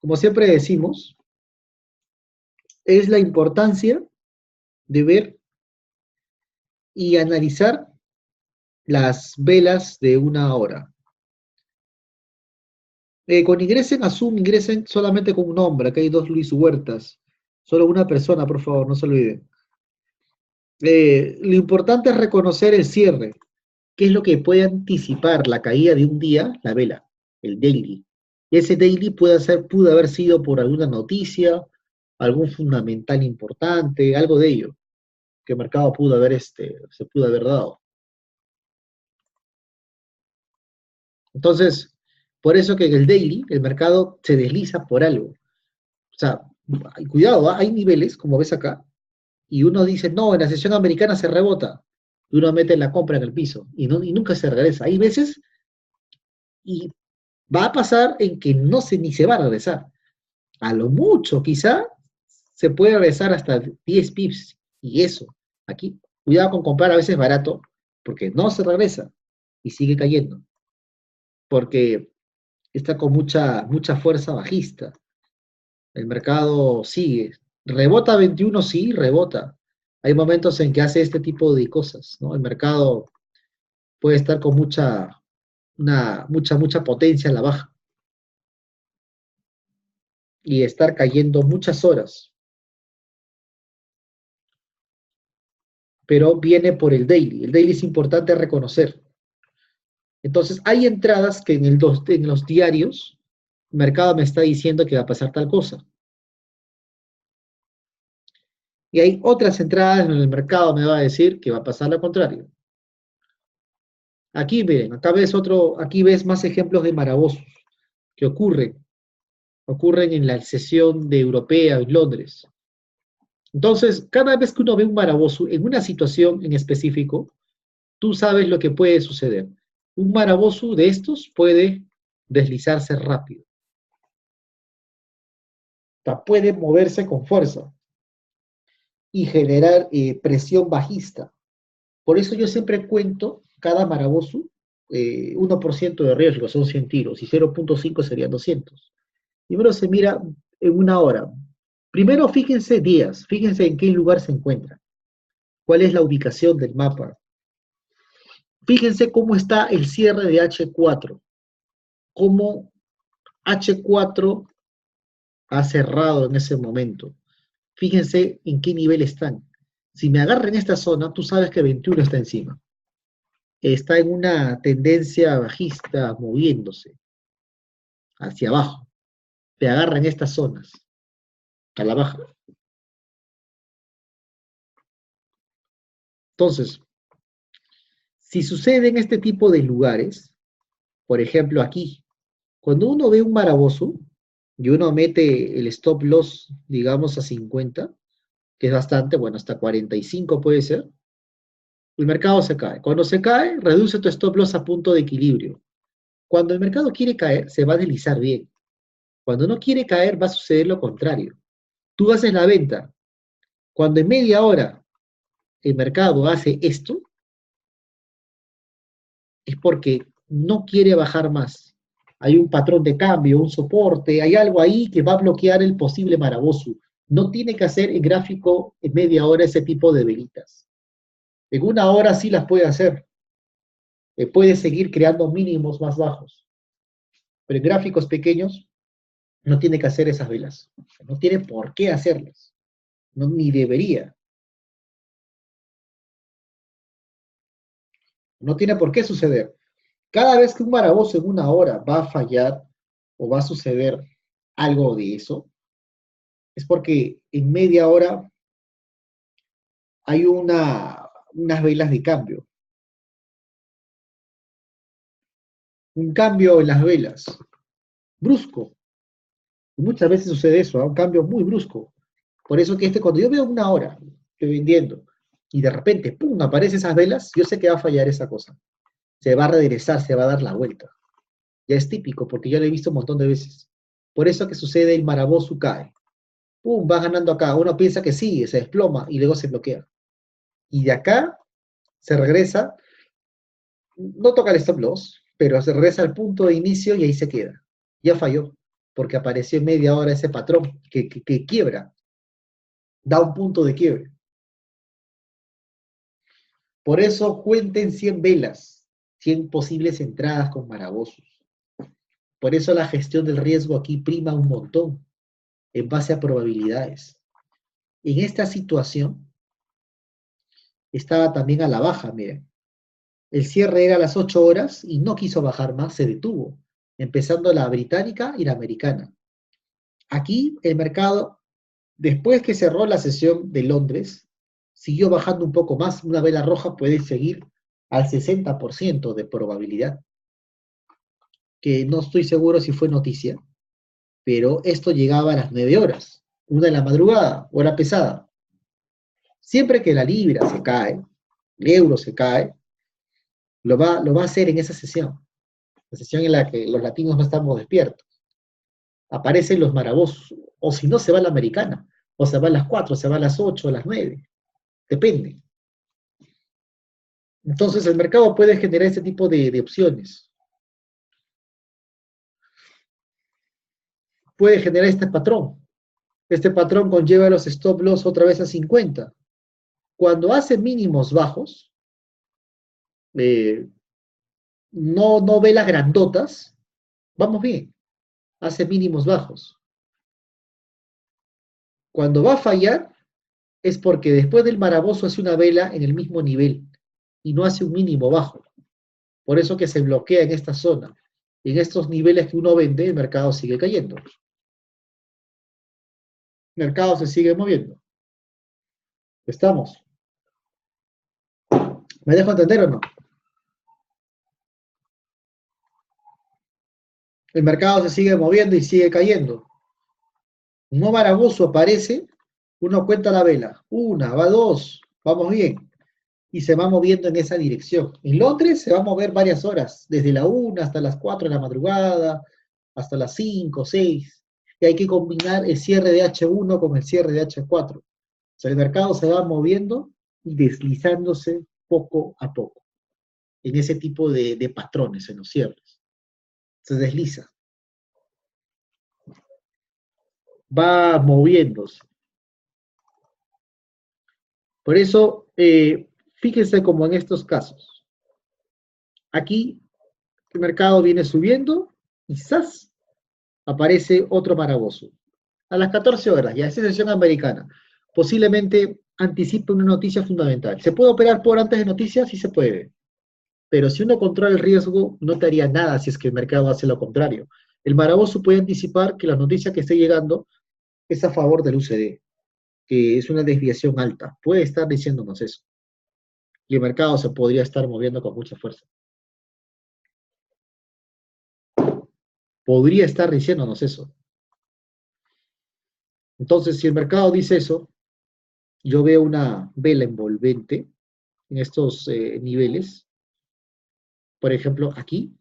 como siempre decimos, es la importancia de ver y analizar las velas de una hora. Cuando ingresen a Zoom, ingresen solamente con un nombre. Acá hay dos Luis Huertas. Solo una persona, por favor, no se olviden. Lo importante es reconocer el cierre. ¿Qué es lo que puede anticipar la caída de un día? La vela, el daily. Ese daily pudo haber sido por alguna noticia, algún fundamental importante, algo de ello, que el mercado se pudo haber dado. Entonces, por eso que en el daily el mercado se desliza por algo. O sea, cuidado, hay niveles, como ves acá, y uno dice, no, en la sesión americana se rebota, y uno mete la compra en el piso, y nunca se regresa. Hay veces, y va a pasar en que ni se va a regresar. A lo mucho, quizá, se puede regresar hasta 10 pips, y eso. Aquí, cuidado con comprar a veces barato, porque no se regresa, y sigue cayendo, porque está con mucha fuerza bajista. El mercado sigue. Rebota 21, sí, rebota. Hay momentos en que hace este tipo de cosas, ¿no? El mercado puede estar con mucha potencia a la baja y estar cayendo muchas horas, pero viene por el daily. El daily es importante reconocer. Entonces, hay entradas que en los diarios, el mercado me está diciendo que va a pasar tal cosa. Y hay otras entradas en el mercado me va a decir que va a pasar lo contrario. Aquí, miren, aquí ves más ejemplos de marabosos que ocurren en la sesión de Europea en Londres. Entonces, cada vez que uno ve un maraboso en una situación en específico, tú sabes lo que puede suceder. Un maraboso de estos puede deslizarse rápido. O sea, puede moverse con fuerza y generar presión bajista. Por eso yo siempre cuento cada maraboso 1% de riesgo, son 100 tiros, y 0.5 serían 200. Primero se mira en una hora. Primero fíjense días, fíjense en qué lugar se encuentra, cuál es la ubicación del mapa. Fíjense cómo está el cierre de H4, cómo H4 ha cerrado en ese momento. Fíjense en qué nivel están. Si me agarra en esta zona, tú sabes que 21 está encima. Está en una tendencia bajista moviéndose hacia abajo. Te agarra en estas zonas, a la baja. Entonces, si sucede en este tipo de lugares, por ejemplo aquí, cuando uno ve un maraboso y uno mete el stop loss, digamos, a 50, que es bastante, bueno, hasta 45 puede ser, el mercado se cae. Cuando se cae, reduce tu stop loss a punto de equilibrio. Cuando el mercado quiere caer, se va a deslizar bien. Cuando no quiere caer, va a suceder lo contrario. Tú haces la venta. Cuando en media hora el mercado hace esto, es porque no quiere bajar más. Hay un patrón de cambio, un soporte, hay algo ahí que va a bloquear el posible Marabosu. No tiene que hacer en gráfico en media hora ese tipo de velitas. En una hora sí las puede hacer. Puede seguir creando mínimos más bajos. Pero en gráficos pequeños no tiene que hacer esas velas. No tiene por qué hacerlas. No, ni debería. No tiene por qué suceder. Cada vez que un Maraboso en una hora va a fallar o va a suceder algo de eso, es porque en media hora hay unas velas de cambio. Un cambio en las velas, brusco. Y muchas veces sucede eso, ¿eh? Un cambio muy brusco. Por eso que cuando yo veo una hora, estoy vendiendo, y de repente, ¡pum!, aparecen esas velas, yo sé que va a fallar esa cosa. Se va a regresar, se va a dar la vuelta. Ya es típico, porque ya lo he visto un montón de veces. Por eso que sucede el Marabosu cae. ¡Pum!, va ganando acá. Uno piensa que sí, se desploma y luego se bloquea. Y de acá se regresa, no toca el stop loss, pero se regresa al punto de inicio y ahí se queda. Ya falló, porque apareció en media hora ese patrón que quiebra, da un punto de quiebre. Por eso cuenten 100 velas, 100 posibles entradas con Marabosus. Por eso la gestión del riesgo aquí prima un montón, en base a probabilidades. En esta situación estaba también a la baja, miren. El cierre era a las 8 horas y no quiso bajar más, se detuvo, empezando la británica y la americana. Aquí el mercado, después que cerró la sesión de Londres, siguió bajando un poco más. Una vela roja puede seguir al 60% de probabilidad, que no estoy seguro si fue noticia, pero esto llegaba a las 9 horas, 1 de la madrugada, hora pesada. Siempre que la libra se cae, el euro se cae, lo va a hacer en esa sesión, la sesión en la que los latinos no estamos despiertos. Aparecen los marabos, o si no se va a la americana, o se va a las 4, se va a las 8, a las 9, depende. Entonces el mercado puede generar este tipo de opciones. Puede generar este patrón. Este patrón conlleva los stop loss otra vez a 50. Cuando hace mínimos bajos, no ve las grandotas, vamos bien, hace mínimos bajos. Cuando va a fallar, es porque después del maraboso hace una vela en el mismo nivel y no hace un mínimo bajo. Por eso que se bloquea en esta zona. Y en estos niveles que uno vende, el mercado sigue cayendo. El mercado se sigue moviendo. ¿Estamos? ¿Me dejo entender o no? El mercado se sigue moviendo y sigue cayendo. Un no maraboso aparece, uno cuenta la vela. Una, va dos, vamos bien. Y se va moviendo en esa dirección. En Londres se va a mover varias horas, desde la 1 hasta las 4 de la madrugada, hasta las 5, 6. Y hay que combinar el cierre de H1 con el cierre de H4. O sea, el mercado se va moviendo y deslizándose poco a poco en ese tipo de patrones, en los cierres. Se desliza. Va moviéndose. Por eso, fíjense como en estos casos. Aquí el mercado viene subiendo y ¡zas!, aparece otro maraboso. A las 14 horas, ya es sesión americana. Posiblemente anticipe una noticia fundamental. ¿Se puede operar por antes de noticias? Sí se puede. Pero si uno controla el riesgo, no te haría nada si es que el mercado hace lo contrario. El maraboso puede anticipar que la noticia que esté llegando es a favor del UCD, que es una desviación alta. Puede estar diciéndonos eso. Y el mercado se podría estar moviendo con mucha fuerza. Podría estar diciéndonos eso. Entonces, si el mercado dice eso, yo veo una vela envolvente en estos niveles. Por ejemplo, aquí.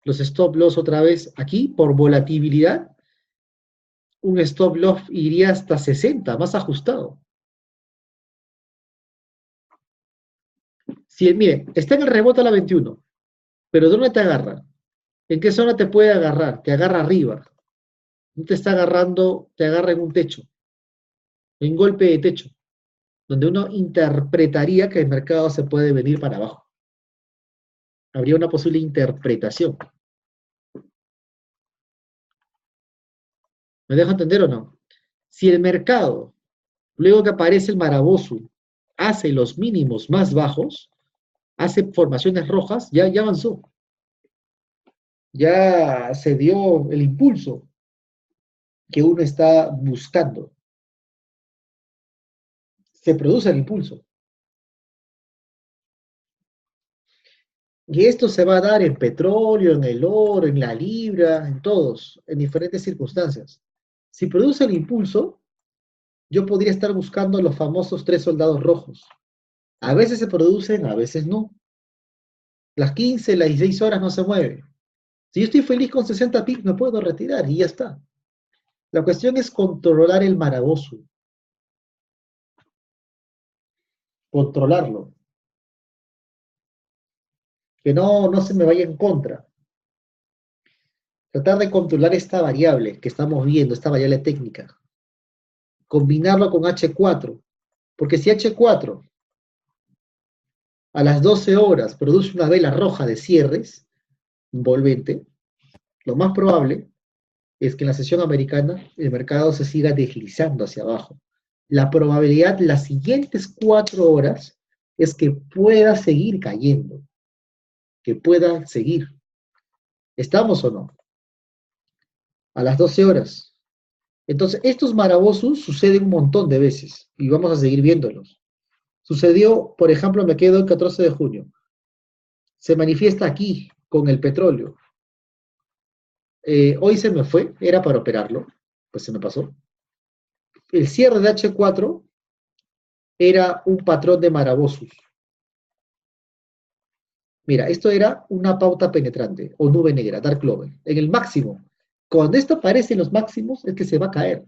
Los stop loss otra vez aquí por volatilidad. un stop loss iría hasta 60, más ajustado. Si, mire, está en el rebote a la 21, pero ¿dónde te agarra? ¿En qué zona te puede agarrar? Te agarra arriba. No te está agarrando, te agarra en un techo, en golpe de techo, donde uno interpretaría que el mercado se puede venir para abajo. Habría una posible interpretación. ¿Me dejo entender o no? Si el mercado, luego que aparece el Marabosu, hace los mínimos más bajos, hace formaciones rojas, ya avanzó. Ya se dio el impulso que uno está buscando. Se produce el impulso. Y esto se va a dar en petróleo, en el oro, en la libra, en todos, en diferentes circunstancias. Si produce el impulso, yo podría estar buscando los famosos 3 soldados rojos. A veces se producen, a veces no. Las 15, las 16 horas no se mueve. Si yo estoy feliz con 60 pips, me puedo retirar y ya está. La cuestión es controlar el Marabosu, controlarlo, que no se me vaya en contra. Tratar de controlar esta variable que estamos viendo, esta variable técnica. Combinarlo con H4, porque si H4 a las 12 horas produce una vela roja de cierres envolvente, lo más probable es que en la sesión americana el mercado se siga deslizando hacia abajo. La probabilidad las siguientes 4 horas es que pueda seguir cayendo, que pueda seguir. ¿Estamos o no? A las 12 horas. Entonces, estos marabosos suceden un montón de veces y vamos a seguir viéndolos. Sucedió, por ejemplo, me quedo el 14 de junio. Se manifiesta aquí con el petróleo. Hoy se me fue, era para operarlo, pues se me pasó. El cierre de H4 era un patrón de marabosus. Mira, esto era una pauta penetrante o nube negra, dark clover, en el máximo. Cuando esto aparece en los máximos es que se va a caer.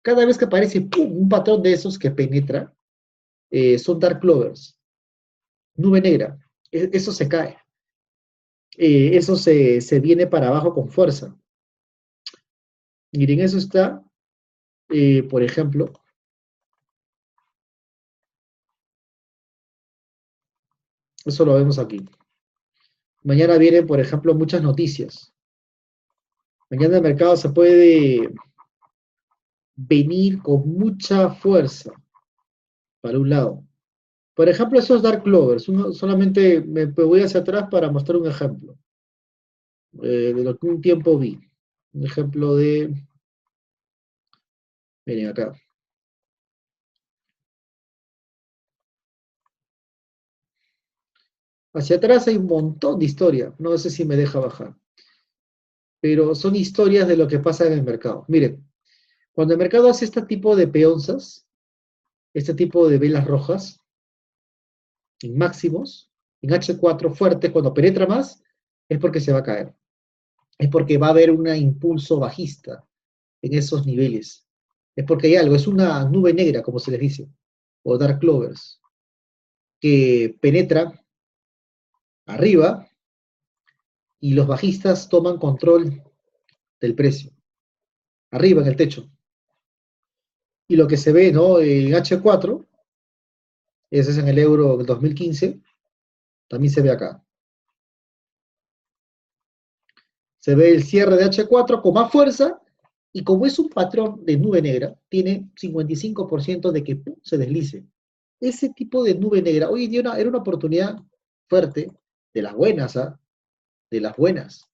Cada vez que aparece ¡pum!, un patrón de esos que penetra, son dark clovers, nube negra. Eso se cae. Eso se viene para abajo con fuerza. Miren, eso está, por ejemplo, eso lo vemos aquí. Mañana vienen, por ejemplo, muchas noticias. Mañana el mercado se puede venir con mucha fuerza para un lado. Por ejemplo, esos dark clovers, solamente me voy hacia atrás para mostrar un ejemplo de lo que un tiempo vi. Un ejemplo de, miren acá. Hacia atrás hay un montón de historia. No sé si me deja bajar. Pero son historias de lo que pasa en el mercado. Miren, cuando el mercado hace este tipo de peonzas, este tipo de velas rojas, en máximos, en H4 fuerte, cuando penetra más, es porque se va a caer. Es porque va a haber un impulso bajista en esos niveles. Es porque hay algo, es una nube negra, como se les dice, o dark clovers, que penetra arriba y los bajistas toman control del precio, arriba en el techo. Y lo que se ve, ¿no?, en H4, ese es en el euro del 2015, también se ve acá. Se ve el cierre de H4 con más fuerza y como es un patrón de nube negra, tiene 55% de que ¡pum!, se deslice. Ese tipo de nube negra, hoy en día era una oportunidad fuerte, de las buenas, ¿ah? De las buenas.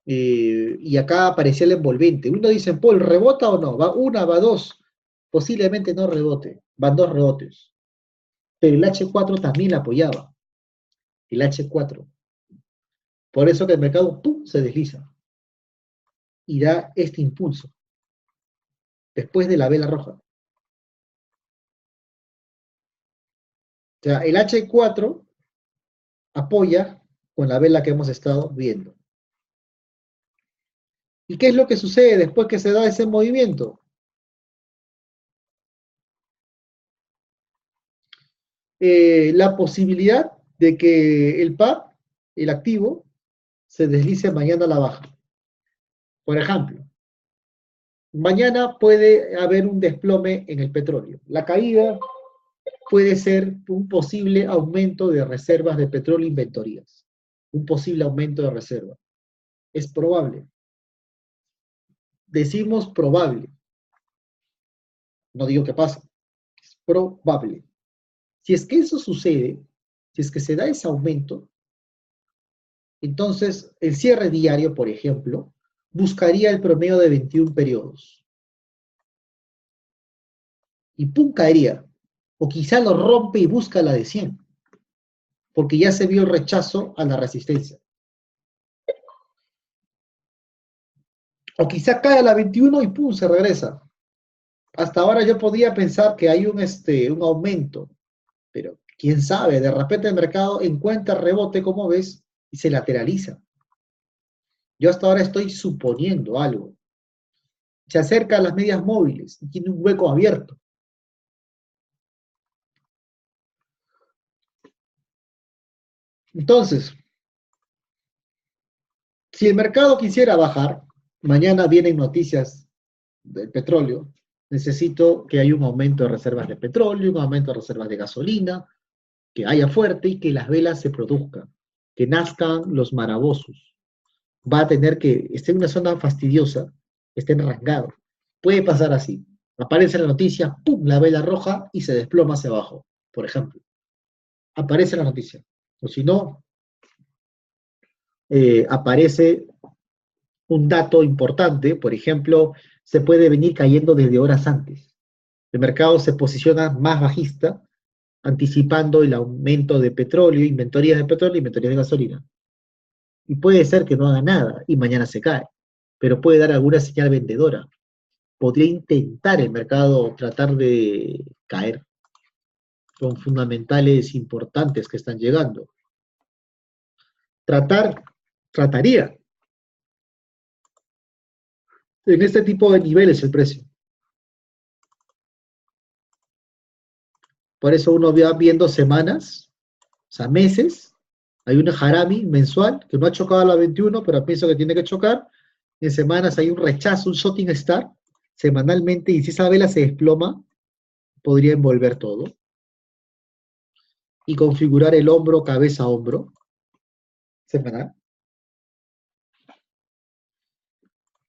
Y acá aparecía el envolvente. Uno dice, Paul, ¿rebota o no? Va una, va dos. Posiblemente no rebote. Van dos rebotes. Pero el H4 también la apoyaba. El H4. Por eso que el mercado ¡pum!, se desliza. Y da este impulso. Después de la vela roja. O sea, el H4 apoya con la vela que hemos estado viendo. ¿Y qué es lo que sucede después que se da ese movimiento? La posibilidad de que el par, el activo, se deslice mañana a la baja. Por ejemplo, mañana puede haber un desplome en el petróleo. La caída puede ser un posible aumento de reservas de petróleo e inventorías. Un posible aumento de reservas. Es probable. Decimos probable. No digo que pasa. Es probable. Si es que eso sucede, si es que se da ese aumento, entonces el cierre diario, por ejemplo, buscaría el promedio de 21 periodos. Y pum, caería. O quizá lo rompe y busca la de 100, porque ya se vio el rechazo a la resistencia. O quizá cae a la 21 y pum, se regresa. Hasta ahora yo podía pensar que hay un aumento, pero quién sabe, de repente el mercado encuentra rebote, como ves, y se lateraliza. Yo hasta ahora estoy suponiendo algo. Se acerca a las medias móviles y tiene un hueco abierto. Entonces, si el mercado quisiera bajar, mañana vienen noticias del petróleo, necesito que haya un aumento de reservas de petróleo, un aumento de reservas de gasolina, que haya fuerte y que las velas se produzcan, que nazcan los marabosos. Va a tener que, esté en una zona fastidiosa, esté enrangado. Puede pasar así. Aparece la noticia, ¡pum!, la vela roja y se desploma hacia abajo, por ejemplo. Aparece la noticia. O si no, aparece un dato importante, por ejemplo, se puede venir cayendo desde horas antes. El mercado se posiciona más bajista, anticipando el aumento de petróleo, inventorías de petróleo, inventorías de gasolina. Y puede ser que no haga nada y mañana se cae, pero puede dar alguna señal vendedora. Podría intentar el mercado tratar de caer con fundamentales importantes que están llegando. Trataría en este tipo de niveles el precio. Por eso uno va viendo semanas, o sea, meses. Hay una Harami mensual que no ha chocado a la 21, pero pienso que tiene que chocar. En semanas hay un rechazo, un shooting star, semanalmente, y si esa vela se desploma, podría envolver todo y configurar el hombro, cabeza, hombro, semanal.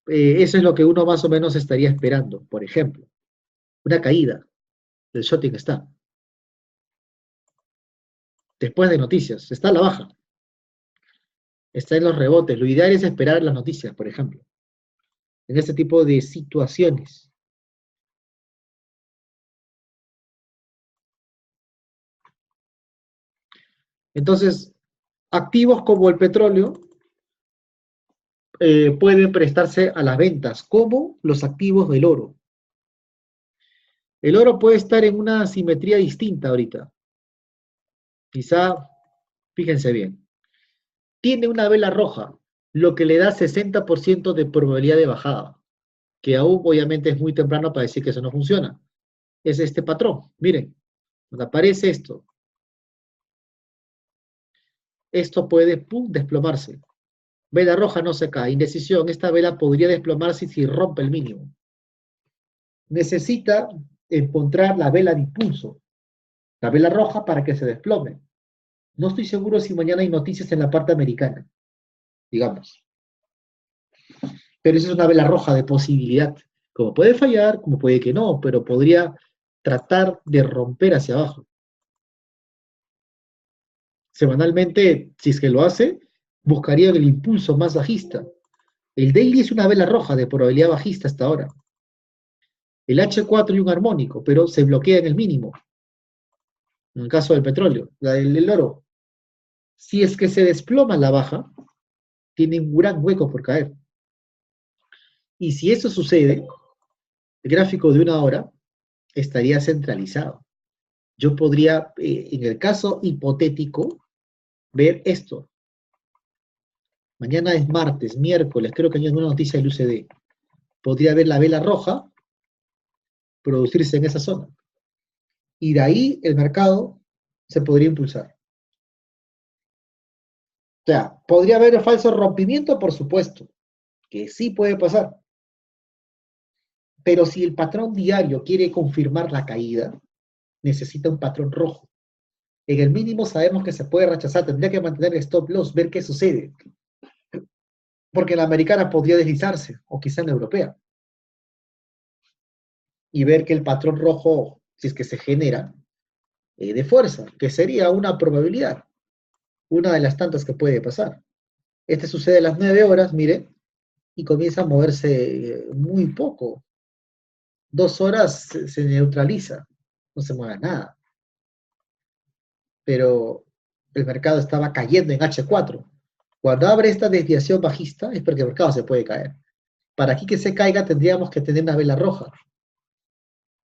Eso es lo que uno más o menos estaría esperando. Por ejemplo, una caída del shooting star. Después de noticias, está a la baja, está en los rebotes. Lo ideal es esperar las noticias, por ejemplo, en este tipo de situaciones. Entonces, activos como el petróleo pueden prestarse a las ventas, como los activos del oro. El oro puede estar en una simetría distinta ahorita. Quizá, fíjense bien, tiene una vela roja, lo que le da 60% de probabilidad de bajada, que aún obviamente es muy temprano para decir que eso no funciona. Es este patrón. Miren, cuando aparece esto puede desplomarse. Vela roja no se cae. Indecisión, esta vela podría desplomarse si rompe el mínimo. Necesita encontrar la vela de impulso, la vela roja para que se desplome. No estoy seguro si mañana hay noticias en la parte americana, digamos. Pero esa es una vela roja de posibilidad. Como puede fallar, como puede que no, pero podría tratar de romper hacia abajo. Semanalmente, si es que lo hace, buscaría el impulso más bajista. El daily es una vela roja de probabilidad bajista hasta ahora. El H4 y un armónico, pero se bloquea en el mínimo. En el caso del petróleo, el oro. Si es que se desploma la baja, tiene un gran hueco por caer. Y si eso sucede, el gráfico de una hora estaría centralizado. Yo podría, en el caso hipotético, ver esto. Mañana es martes, miércoles, creo que hay alguna noticia del UCD. Podría haber la vela roja producirse en esa zona. Y de ahí el mercado se podría impulsar. O sea, ¿podría haber el falso rompimiento? Por supuesto, que sí puede pasar. Pero si el patrón diario quiere confirmar la caída, necesita un patrón rojo. En el mínimo sabemos que se puede rechazar, tendría que mantener el stop loss, ver qué sucede. Porque la americana podría deslizarse, o quizá en la europea. Y ver que el patrón rojo, si es que se genera, de fuerza, que sería una probabilidad, una de las tantas que puede pasar. Este sucede a las 9 horas, mire, y comienza a moverse muy poco. 2 horas se neutraliza, no se mueve nada. Pero el mercado estaba cayendo en H4. Cuando abre esta desviación bajista es porque el mercado se puede caer. Para aquí que se caiga tendríamos que tener una vela roja.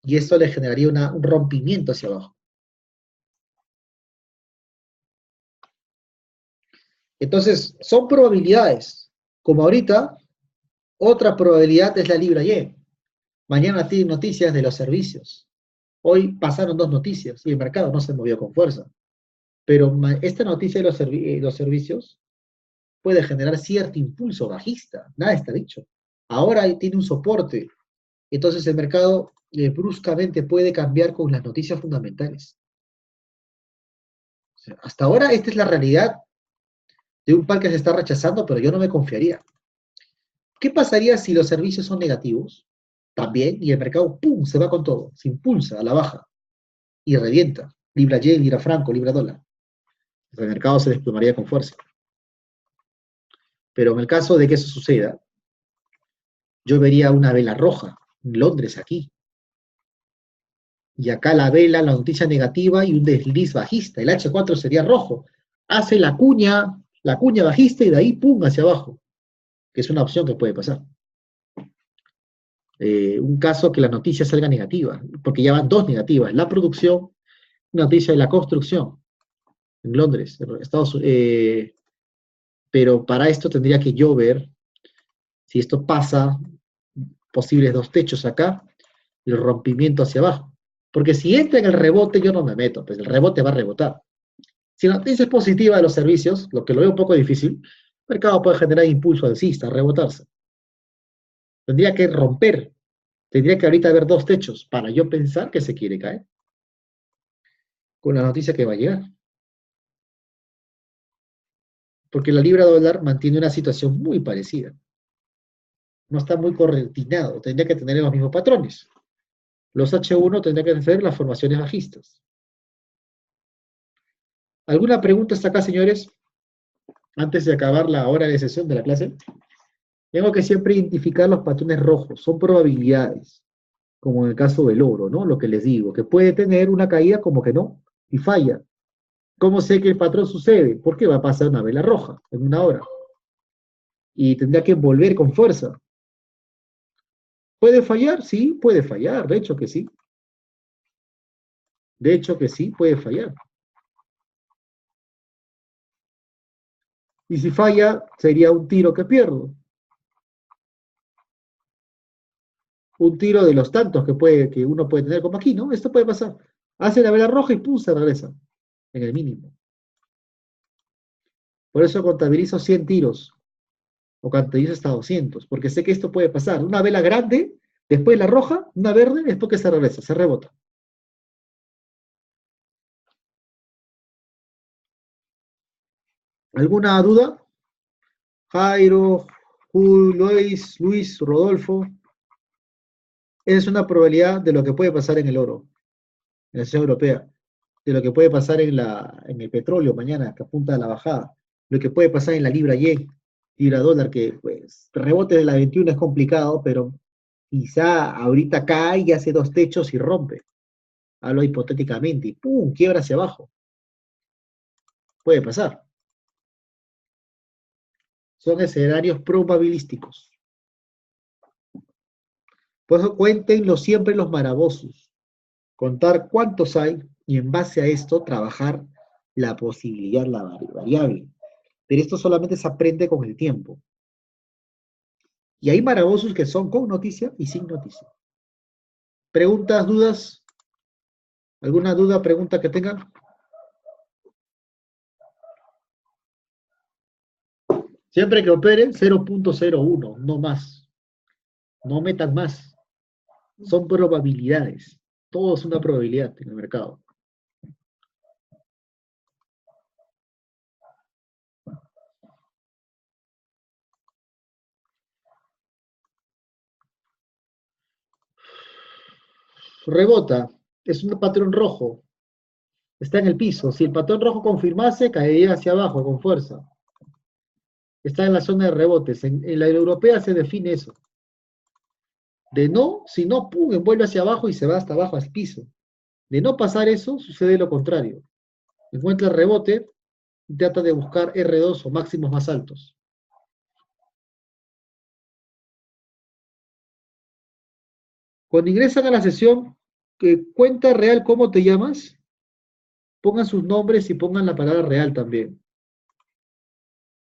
Y esto le generaría un rompimiento hacia abajo. Entonces, son probabilidades. Como ahorita, otra probabilidad es la libra Y. Mañana tienen noticias de los servicios. Hoy pasaron 2 noticias y el mercado no se movió con fuerza. Pero esta noticia de los servicios puede generar cierto impulso bajista. Nada está dicho. Ahora tiene un soporte. Entonces el mercado bruscamente puede cambiar con las noticias fundamentales. O sea, hasta ahora esta es la realidad de un par que se está rechazando, pero yo no me confiaría. ¿Qué pasaría si los servicios son negativos? También, y el mercado, ¡pum!, se va con todo, se impulsa a la baja y revienta. Libra Y, libra franco, libra dólar. El mercado se desplomaría con fuerza. Pero en el caso de que eso suceda, yo vería una vela roja en Londres aquí. Y acá la vela, la noticia negativa y un desliz bajista. El H4 sería rojo. Hace la cuña bajista y de ahí, ¡pum!, hacia abajo. Que es una opción que puede pasar. Un caso que la noticia salga negativa, porque ya van 2 negativas. La producción, noticia de la construcción en Londres, Estados Unidos. Pero para esto tendría que yo ver si esto pasa, posibles 2 techos acá, y el rompimiento hacia abajo. Porque si entra en el rebote, yo no me meto, pues el rebote va a rebotar. Si la noticia es positiva de los servicios, lo que lo veo un poco difícil, el mercado puede generar impulso alcista, rebotarse. Tendría que romper, tendría que ahorita haber 2 techos para yo pensar que se quiere caer. Con la noticia que va a llegar. Porque la libra dólar mantiene una situación muy parecida. No está muy corretinado, tendría que tener los mismos patrones. Los H1 tendrían que hacer las formaciones bajistas. ¿Alguna pregunta hasta acá, señores? Antes de acabar la hora de sesión de la clase. Tengo que siempre identificar los patrones rojos, son probabilidades, como en el caso del oro, ¿no? Lo que les digo, que puede tener una caída como que no, y falla. ¿Cómo sé que el patrón sucede? Porque va a pasar una vela roja en una hora. Y tendría que volver con fuerza. ¿Puede fallar? Sí, puede fallar, de hecho que sí. De hecho que sí, puede fallar. Y si falla, sería un tiro que pierdo. Un tiro de los tantos que uno puede tener como aquí, ¿no? Esto puede pasar. Hace la vela roja y pum, se regresa. En el mínimo. Por eso contabilizo 100 tiros. O contabilizo hasta 200. Porque sé que esto puede pasar. Una vela grande, después la roja, una verde, después que se regresa, se rebota. ¿Alguna duda? Jairo, Luis, Rodolfo. Esa es una probabilidad de lo que puede pasar en el oro, en la sesión europea, de lo que puede pasar en el petróleo mañana, que apunta a la bajada, lo que puede pasar en la libra yen, libra dólar, que pues rebote de la 21 es complicado, pero quizá ahorita cae y hace 2 techos y rompe. Hablo hipotéticamente, y ¡pum!, quiebra hacia abajo. Puede pasar. Son escenarios probabilísticos. Por eso cuéntenlo siempre los marabosos. Contar cuántos hay y en base a esto trabajar la posibilidad, la variable. Pero esto solamente se aprende con el tiempo. Y hay maravillosos que son con noticia y sin noticia. ¿Preguntas, dudas? ¿Alguna duda, pregunta que tengan? Siempre que opere 0.01, no más. No metan más. Son probabilidades. Todo es una probabilidad en el mercado. Rebota. Es un patrón rojo. Está en el piso. Si el patrón rojo confirmase, caería hacia abajo con fuerza. Está en la zona de rebotes. En la europea se define eso. De no, si no, pum, envuelve hacia abajo y se va hasta abajo al piso. De no pasar eso, sucede lo contrario. Encuentra el rebote y trata de buscar R2 o máximos más altos. Cuando ingresan a la sesión, cuenta real cómo te llamas, pongan sus nombres y pongan la palabra real también.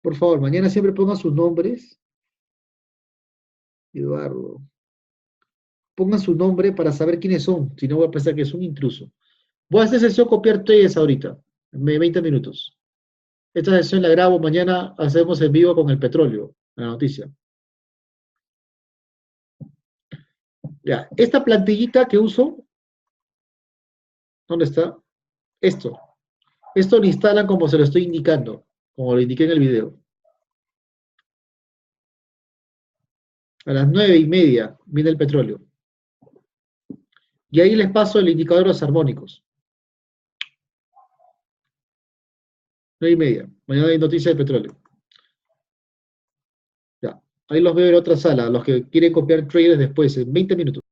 Por favor, mañana siempre pongan sus nombres. Eduardo. Pongan su nombre para saber quiénes son, si no voy a pensar que es un intruso. Voy a hacer sesión copiar tres ahorita, en 20 minutos. Esta sesión la grabo, mañana hacemos en vivo con el petróleo, la noticia. Ya, esta plantillita que uso, ¿dónde está? Esto. Esto lo instalan como se lo estoy indicando, como lo indiqué en el video. A las 9:30 viene el petróleo. Y ahí les paso el indicador de los armónicos. 9:30. Mañana hay noticia del petróleo. Ya. Ahí los veo en otra sala, los que quieren copiar traders después, en 20 minutos.